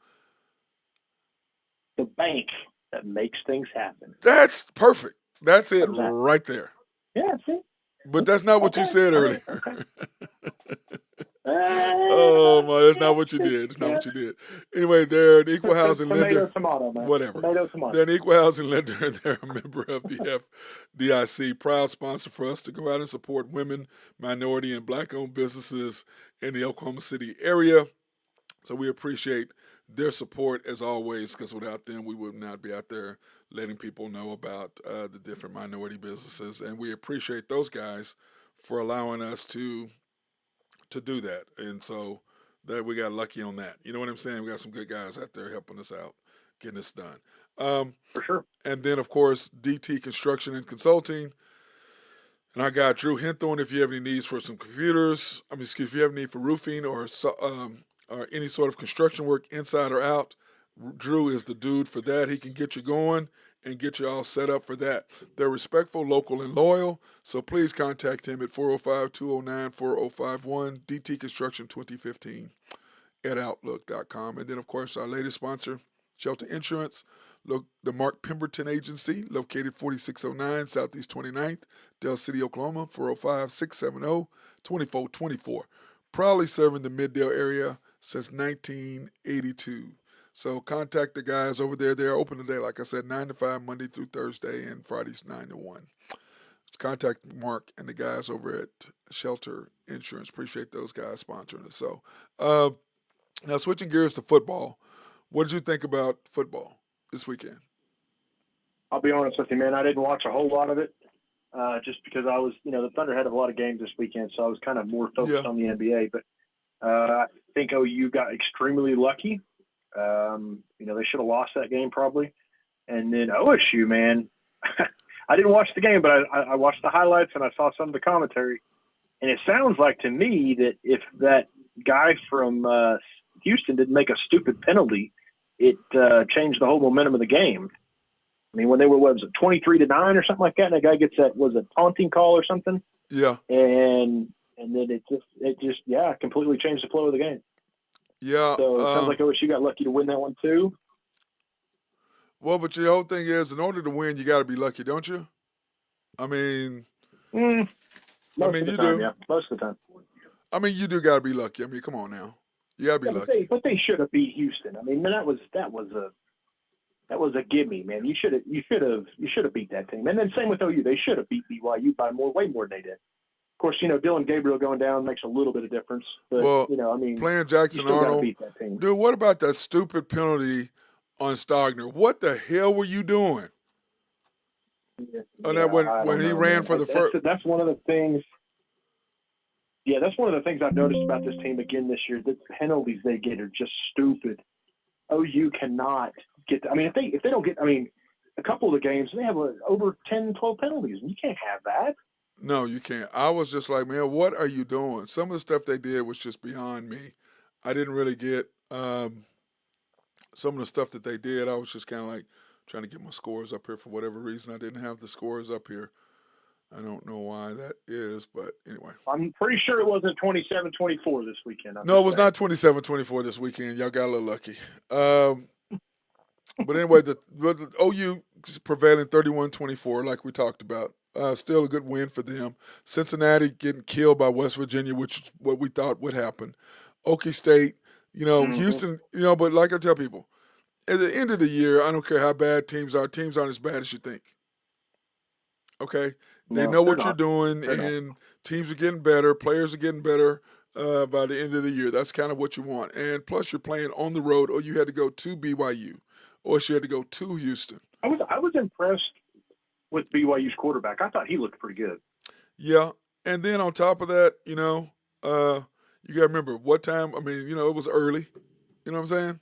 The bank that makes things happen. That's perfect. That's it right there. Yeah, see. But that's not what you said earlier. Oh my, that's not what you did. That's not what you did. Anyway, they're an equal housing lender. Tomato, man. Whatever. Tomato. They're an equal housing lender, and they're a member of the FDIC. Proud sponsor for us to go out and support women, minority, and black-owned businesses in the Oklahoma City area. So we appreciate their support as always, because without them, we would not be out there letting people know about the different minority businesses. And we appreciate those guys for allowing us to do that. And so that we got lucky on that. You know what I'm saying? We got some good guys out there helping us out, getting this done. For sure. And then, of course, DT Construction and Consulting. And I got Drew Hinthorn if you have any needs for some computers. If you have a need for roofing or any sort of construction work inside or out, Drew is the dude for that. He can get you going and get you all set up for that. They're respectful, local, and loyal, so please contact him at 405-209-4051, DT Construction 2015 at Outlook.com. And then, of course, our latest sponsor, Shelter Insurance, the Mark Pemberton Agency, located 4609 Southeast 29th, Del City, Oklahoma, 405-670-2424. Proudly serving the Middale area since 1982. So contact the guys over there. They're open today, like I said, 9 to 5, Monday through Thursday, and Fridays 9 to 1. Contact Mark and the guys over at Shelter Insurance. Appreciate those guys sponsoring us. So, now switching gears to football, what did you think about football this weekend? I'll be honest with you, man. I didn't watch a whole lot of it just because I was, the Thunder had a lot of games this weekend, so I was kind of more focused on the NBA. But I think OU got extremely lucky. They should have lost that game probably. And then OSU, man, I didn't watch the game, but I watched the highlights and I saw some of the commentary. And it sounds like to me that if that guy from Houston didn't make a stupid penalty, it changed the whole momentum of the game. I mean, when they were, 23-9 or something like that, and that guy gets that, was a taunting call or something? Yeah. And then it just completely changed the flow of the game. Yeah. So it sounds like OSU got lucky to win that one too. Well, but the whole thing is, in order to win, you got to be lucky, don't you? I mean, you do. Yeah, most of the time. I mean, you do got to be lucky. I mean, come on now, you got to be lucky. But they should have beat Houston. I mean, that was a gimme, man. You should have beat that team. And then same with OU. They should have beat BYU by way more than they did. Of course, Dylan Gabriel going down makes a little bit of difference. But, playing Jackson Arnold, beat that team. Dude, what about that stupid penalty on Stogner? What the hell were you doing? When he ran for the first. That's one of the things. Yeah, that's one of the things I've noticed about this team again this year. The penalties they get are just stupid. OU cannot get. If they don't get. A couple of the games they have over 10, 12 penalties, and you can't have that. No, you can't. I was just like, man, what are you doing? Some of the stuff they did was just beyond me. I didn't really get some of the stuff that they did. I was just kind of like trying to get my scores up here for whatever reason. I didn't have the scores up here. I don't know why that is, but anyway. I'm pretty sure it wasn't 27-24 this weekend. No, it was not 27-24 this weekend. Y'all got a little lucky. But anyway, the OU is prevailing 31-24, like we talked about. Still a good win for them. Cincinnati getting killed by West Virginia, which is what we thought would happen. Okie State, Houston, but like I tell people, at the end of the year, I don't care how bad teams aren't as bad as you think. Okay? They know what you're doing, and teams are getting better. Players are getting better by the end of the year. That's kind of what you want. And plus, you're playing on the road, or you had to go to BYU, or you had to go to Houston. I was impressed with BYU's quarterback. I thought he looked pretty good. Yeah, and then on top of that, you got to remember what time. It was early. You know what I'm saying?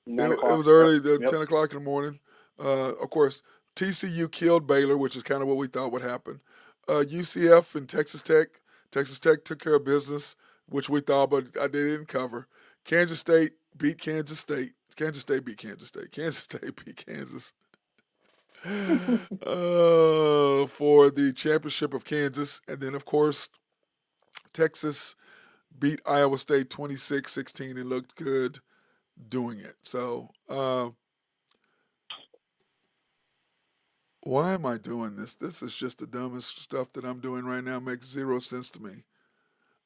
It was early, 10 o'clock in the morning. Of course, TCU killed Baylor, which is kind of what we thought would happen. UCF and Texas Tech. Texas Tech took care of business, which we thought, but they didn't cover. Kansas State beat Kansas State. Kansas State beat Kansas State. Kansas State beat Kansas for the championship of Kansas. And then, of course, Texas beat Iowa State 26-16 and looked good doing it. So, why am I doing this? This is just the dumbest stuff that I'm doing right now. It makes zero sense to me.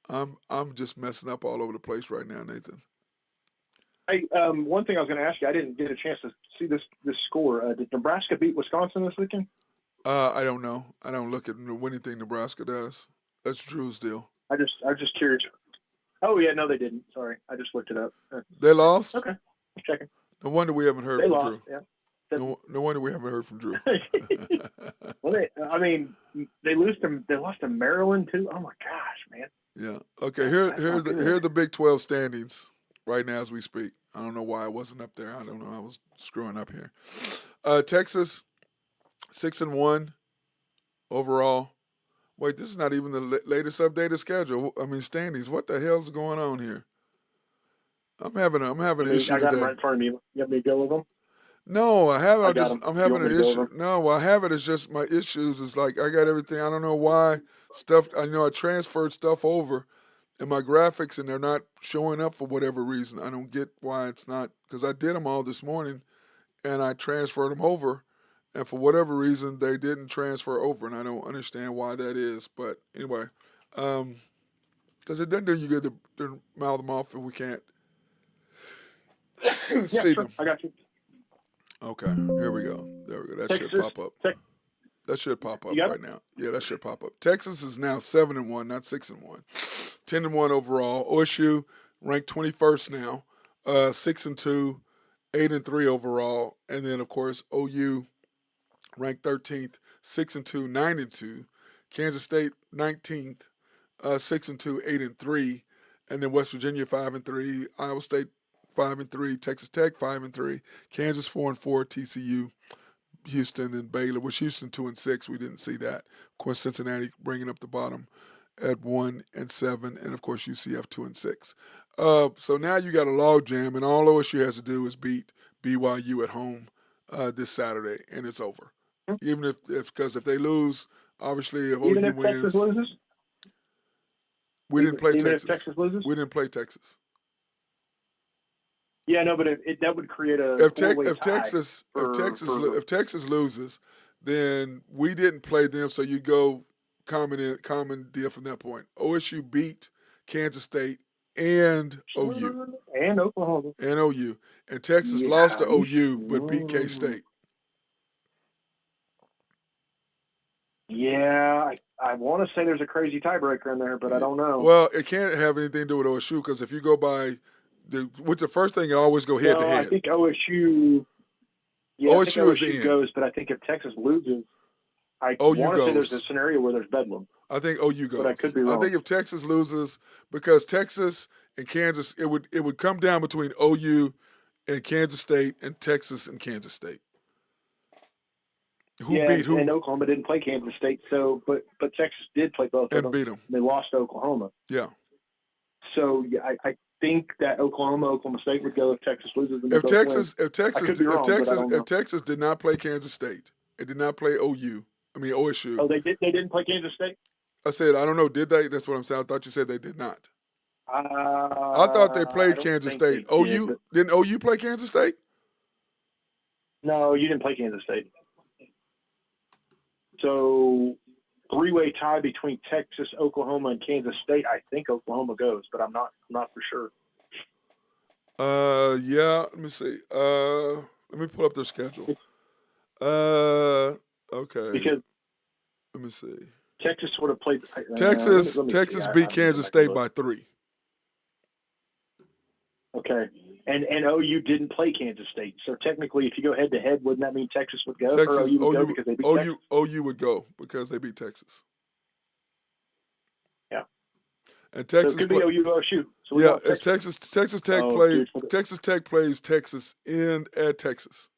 I'm just messing up all over the place right now, Nathan. Hey, one thing I was going to ask you, I didn't get a chance to see this score. Did Nebraska beat Wisconsin this weekend? I don't know. I don't look at anything Nebraska does. That's Drew's deal. I'm just curious. Oh yeah, no, they didn't. Sorry, I just looked it up. They lost? Okay, just checking. No wonder we haven't heard from lost, Drew. Yeah. No wonder we haven't heard from Drew. Well, they lost to Maryland too. Oh my gosh, man. Yeah. Okay. Here are the Big 12 standings right now as we speak. I don't know why I wasn't up there. I don't know. I was screwing up here. Texas, 6-1 overall. Wait, this is not even the latest updated schedule. I mean, standings. What the hell's going on here? I'm having I an mean, issue I got them right today. in front of me. You want me to go with them? No, I haven't. I got them. I'm You having want me an to go over issue. them? No, I have it. It's just my issues. It's like I got everything. I don't know why stuff. I know I transferred stuff over in my graphics, and they're not showing up for whatever reason. I don't get why it's not because I did them all this morning, and I transferred them over, and for whatever reason they didn't transfer over, and I don't understand why that is. But anyway, because it doesn't do you good to mouth them off if we can't Yeah, see sure. them. I got you. Okay, here we go. There we go. That should Texas. pop up. Tex- That should pop you up got it? right now. Yeah, that should pop up. Texas is now 7-1, not 6-1. 10-1 overall. OSU ranked 21st now. 6-2, 8-3 overall. And then of course OU ranked 13th, 6-2, 9-2. Kansas State 19th, 6-2, 8-3. And then West Virginia 5-3. Iowa State 5-3. Texas Tech 5-3. Kansas 4-4. TCU, Houston, and Baylor. Which Houston 2-6. We didn't see that. Of course, Cincinnati bringing up the bottom at 1-7, and of course UCF 2-6. So now you got a log jam, and all OSU has to do is beat BYU at home this Saturday, and it's over. Even if because if they lose, obviously if Even OU if Texas wins, loses? we didn't play Even if Texas. Texas loses? We didn't play Texas. Yeah, no, but that would create a If four-way tie Texas for if Texas loses, then we didn't play them. So you go common deal from that point. OSU beat Kansas State and OU and Oklahoma. and Texas Yeah, lost to OU but beat K State. Yeah, I want to say there's a crazy tiebreaker in there, but I don't know. Well, it can't have anything to do with OSU because if you go by what's the first thing, you always go head to No, I head. think OSU. Yeah, I think OSU is OSU in. goes, but I think if Texas loses, I OU want to say there's goes. a scenario where there's bedlam. I think OU goes. But I could be wrong. I think if Texas loses, because Texas and Kansas, it would come down between OU and Kansas State and Texas and Kansas State. Who beat who? And Oklahoma didn't play Kansas State, so but Texas did play both of And them. beat them. They lost to Oklahoma. Yeah. So yeah, I think that Oklahoma State would go if Texas loses. And If Texas did not play Kansas State, it did not play OU. I mean OSU. Oh, they did. They didn't play Kansas State. I said I don't know. Did they? That's what I'm saying. I thought you said they did not. I thought they played Kansas State. OU didn't OU play Kansas State? No, you didn't play Kansas State. So three-way tie between Texas, Oklahoma, and Kansas State. I think Oklahoma goes, but I'm not for sure. Yeah. Let me see. Let me pull up their schedule. Okay. Because let me see. Texas would have played. Texas beat Kansas State by 3. Okay. And OU didn't play Kansas State. So technically, if you go head-to-head, wouldn't that mean Texas would go? Texas, or OU would go because they beat Texas? OU would go because they beat Texas. Yeah. And Texas so it could be OU OSU. So yeah, it's Texas Tech plays Texas Tech plays Texas at Texas.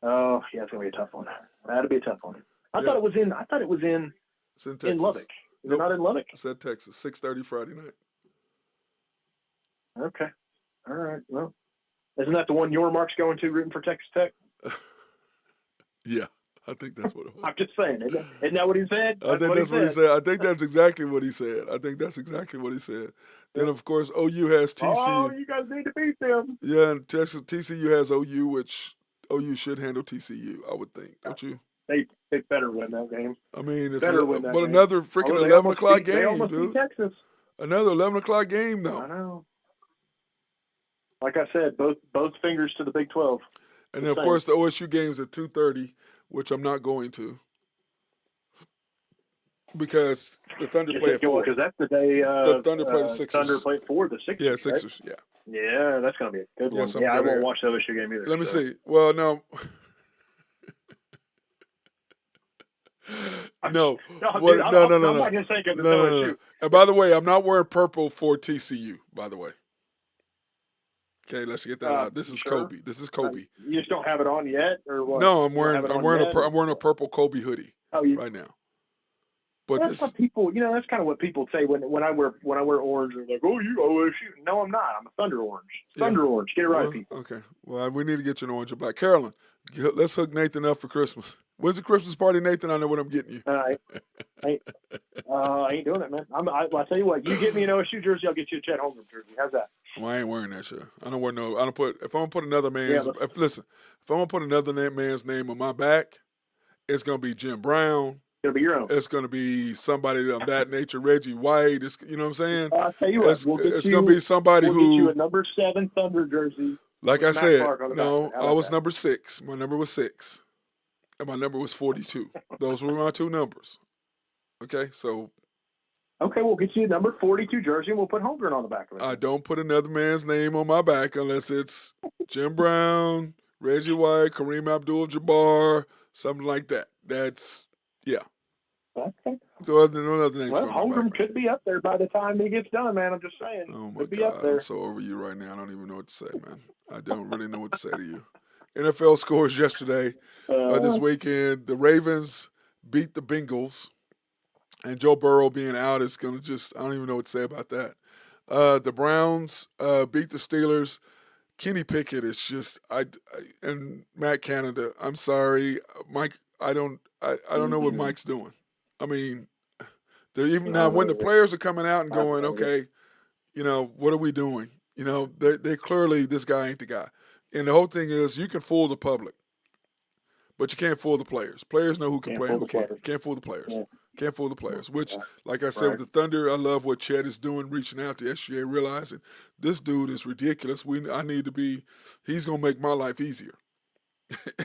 Oh, yeah, it's gonna be a tough one. That'll be a tough one. I thought it was in it's in Texas. Lubbock. Is it not in Lubbock? It's at Texas, 6:30 Friday night. Okay. All right. Well, isn't that the one your Mark's going to rooting for Texas Tech? Yeah, I think that's what it was. I'm just saying. Isn't that what he said? I think that's what he said. I think that's exactly what he said. Then, of course, OU has TCU. Oh, you guys need to beat them. Yeah, and TCU has OU, which OU should handle TCU, I would think. Don't you? They better win that game. I mean, it's another freaking 11 o'clock game, they almost dude. Beat Texas. Another 11 o'clock game, though. I know. Like I said, both fingers to the Big 12. And then, of course, the OSU game's at 2:30, which I'm not going to because the Thunder play at 4. Because that's the day the Thunder play the Sixers. Thunder play at 4, the Sixers. Yeah, Sixers. Right? Yeah, that's going to be a good one. Yeah, I won't watch the OSU game either. Let me see. Well, no. No. No. And by the way, I'm not wearing purple for TCU, by the way. Okay, let's get that out. This is sure? Kobe. This is Kobe. You just don't have it on yet, or what? No, I'm wearing a purple Kobe hoodie. Oh, you. right now. But That's this, what people. That's kind of what people say when I wear orange. They're like, oh, you OSU. No, I'm not. I'm a Thunder Orange. yeah. Thunder Orange. Get it right, Well, people. okay. Well, we need to get you an orange and black. Carolyn, let's hook Nathan up for Christmas. When's the Christmas party, Nathan? I know what I'm getting you. I ain't doing it, man. I'll tell you what. You get me an OSU jersey, I'll get you a Chet Holmgren jersey. How's that? Well, I ain't wearing that shit. I don't wear no. I don't put. If I'm gonna put another man's, Yeah, listen. If I'm gonna put another man's name on my back, it's gonna be Jim Brown. it'll be your own. It's gonna be somebody of that nature, Reggie White. It's, you know what I'm saying? I'll tell you what. It's gonna be somebody We'll get you a who, number 7 Thunder jersey. like I Matt said, Clark on the back of no, it. How I about was that? number 6. My number was 6, and my number was 42. Those were my two numbers. Okay, so Okay, we'll get you a number 42 jersey, and we'll put Holmgren on the back of it. I don't put another man's name on my back unless it's Jim Brown, Reggie White, Kareem Abdul-Jabbar, something like that. That's, yeah. Okay. So no other names Well, going on my Holmgren back. could be up there by the time he gets done, man. I'm just saying. Oh my could be God, up there. I'm so over you right now. I don't even know what to say, man. I don't really know what to say to you. NFL scores yesterday, this weekend. The Ravens beat the Bengals, and Joe Burrow being out is going to just, I don't even know what to say about that. The Browns beat the Steelers. Kenny Pickett is just, and Matt Canada. I'm sorry, Mike. I don't know what Mike's doing. I mean, they're even now when the players are coming out and going, okay, what are we doing? They clearly, this guy ain't the guy. And the whole thing is, you can fool the public, but you can't fool the players. Players know who can play and who can't. You can't fool the players. Yeah. Can't fool the players. Which, like I said, with the Thunder, I love what Chet is doing, reaching out to SGA, realizing this dude is ridiculous. I need to be. He's gonna make my life easier,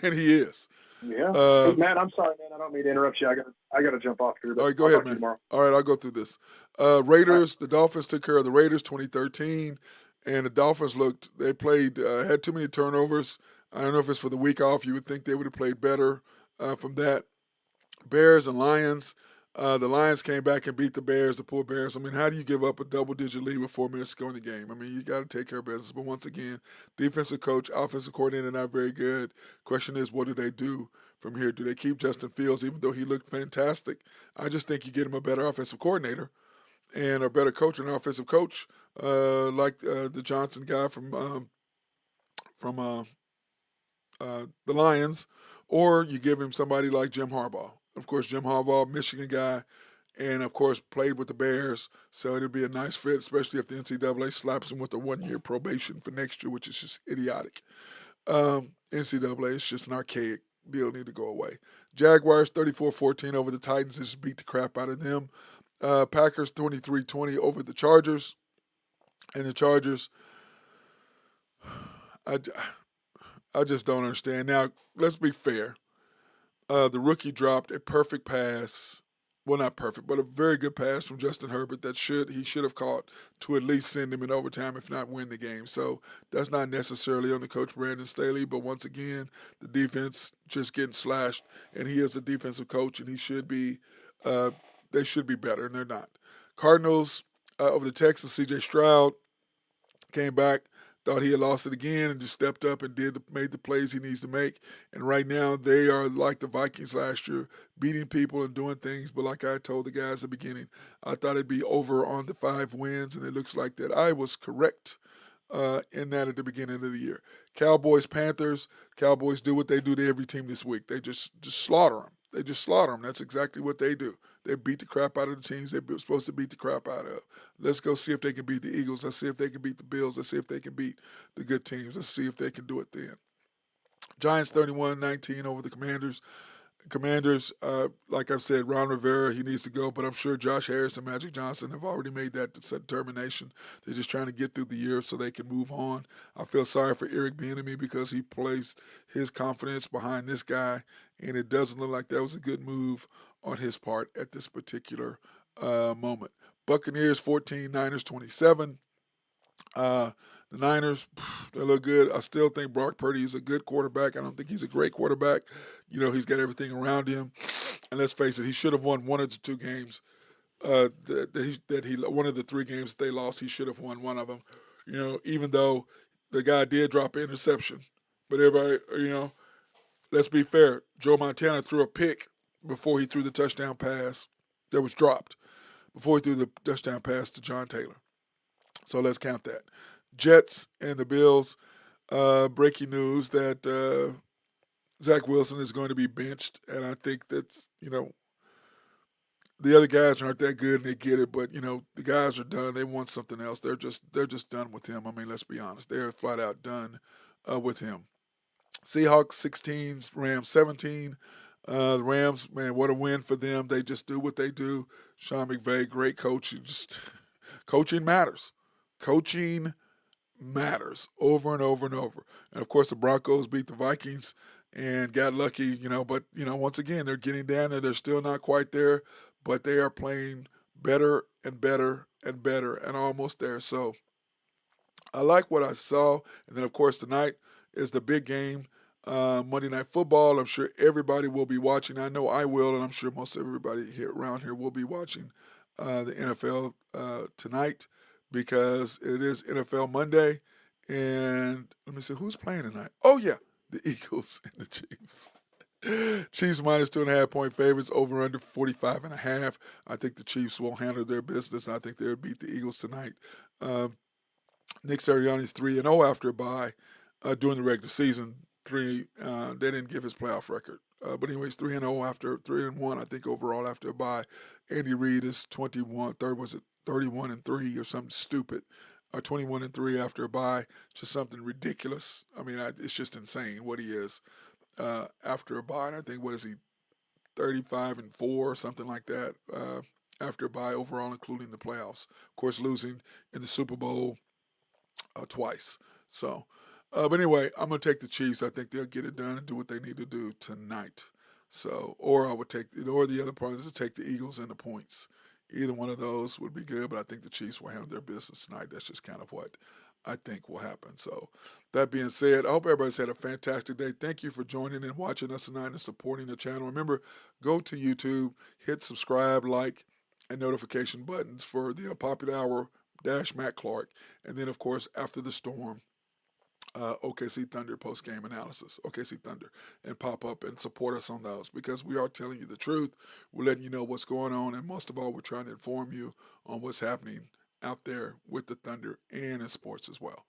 and he is. Yeah. Hey, Matt, I'm sorry, man. I don't mean to interrupt you. I got to jump off here. All right, go ahead, man. All right, I'll go through this. Raiders. The Dolphins took care of the Raiders 2013, and the Dolphins they played, had too many turnovers. I don't know if it's for the week off. You would think they would have played better from that. Bears and Lions. The Lions came back and beat the Bears, the poor Bears. I mean, how do you give up a double-digit lead with 4 minutes to go in the game? I mean, you got to take care of business. But once again, defensive coach, offensive coordinator, not very good. Question is, what do they do from here? Do they keep Justin Fields, even though he looked fantastic? I just think you get him a better offensive coordinator and a better coach and offensive coach, like the Johnson guy from the Lions, or you give him somebody like Jim Harbaugh. Of course, Jim Harbaugh, Michigan guy, and of course played with the Bears, so it'd be a nice fit, especially if the NCAA slaps him with a 1-year probation for next year, which is just idiotic. NCAA is just an archaic deal, need to go away. Jaguars 34-14 over the Titans, just beat the crap out of them. Packers 23-20 over the Chargers, and the Chargers, I just don't understand. Now, let's be fair. The rookie dropped a perfect pass. Well, not perfect, but a very good pass from Justin Herbert that he should have caught to at least send him in overtime, if not win the game. So that's not necessarily on the coach Brandon Staley, but once again, the defense just getting slashed, and he is a defensive coach, and he should be. They should be better, and they're not. Cardinals over the Texans, C.J. Stroud came back. Thought he had lost it again and just stepped up and made the plays he needs to make. And right now they are like the Vikings last year, beating people and doing things. But like I told the guys at the beginning, I thought it'd be over on the 5 wins, and it looks like that I was correct in that at the beginning of the year. Cowboys, Panthers. Cowboys do what they do to every team this week. They just slaughter them. They just slaughter them. That's exactly what they do. They beat the crap out of the teams they're supposed to beat the crap out of. Let's go see if they can beat the Eagles. Let's see if they can beat the Bills. Let's see if they can beat the good teams. Let's see if they can do it then. Giants 31-19 over the Commanders. Commanders, like I've said, Ron Rivera, he needs to go, but I'm sure Josh Harris and Magic Johnson have already made that determination. They're just trying to get through the year so they can move on. I feel sorry for Eric Bieniemy because he placed his confidence behind this guy, and it doesn't look like that was a good move on his part at this particular moment. Buccaneers 14, Niners 27. The Niners, they look good. I still think Brock Purdy is a good quarterback. I don't think he's a great quarterback. He's got everything around him. And let's face it, he should have won one of the 2 games. One of the 3 games that they lost, he should have won one of them. Even though the guy did drop an interception. But everybody, let's be fair. Joe Montana threw a pick before he threw the touchdown pass that was dropped, before he threw the touchdown pass to John Taylor. So let's count that. Jets and the Bills. Breaking news that Zach Wilson is going to be benched, and I think that's the other guys aren't that good and they get it, but the guys are done. They want something else. They're just done with him. I mean, let's be honest. They're flat out done with him. Seahawks 16, Rams 17. The Rams, man, what a win for them. They just do what they do. Sean McVay, great coach. Just coaching matters. Coaching matters over and over and over. And of course, the Broncos beat the Vikings and got lucky, But once again, they're getting down there. They're still not quite there, but they are playing better and better and better and almost there. So I like what I saw. And then, of course, tonight is the big game, Monday Night Football. I'm sure everybody will be watching. I know I will, and I'm sure most everybody here around here will be watching the NFL tonight because it is NFL Monday. And let me see, who's playing tonight? Oh, yeah, the Eagles and the Chiefs. Chiefs minus 2.5 point favorites, over under 45.5. I think the Chiefs will handle their business. I think they'll beat the Eagles tonight. Um, Nick Sirianni's 3-0 after a bye during the regular season. They didn't give his playoff record, but anyways, 3-0 after 3-1. I think overall after a bye. Andy Reid is 21. Third was it 31-3 or something stupid. 21-3 after a bye, just something ridiculous. I mean, it's just insane what he is after a bye. And I think what is he 35-4 or something like that after a bye overall, including the playoffs. Of course, losing in the Super Bowl twice. So, but anyway, I'm gonna take the Chiefs. I think they'll get it done and do what they need to do tonight. So, or I would take, or the other part is to take the Eagles and the points. Either one of those would be good, but I think the Chiefs will handle their business tonight. That's just kind of what I think will happen. So, that being said, I hope everybody's had a fantastic day. Thank you for joining and watching us tonight and supporting the channel. Remember, go to YouTube, hit subscribe, like, and notification buttons for the Unpopular Hour dash Matt Clark. And then, of course, after the storm, OKC Thunder post game analysis, OKC Thunder, and pop up and support us on those because we are telling you the truth. We're letting you know what's going on, and most of all, we're trying to inform you on what's happening out there with the Thunder and in sports as well.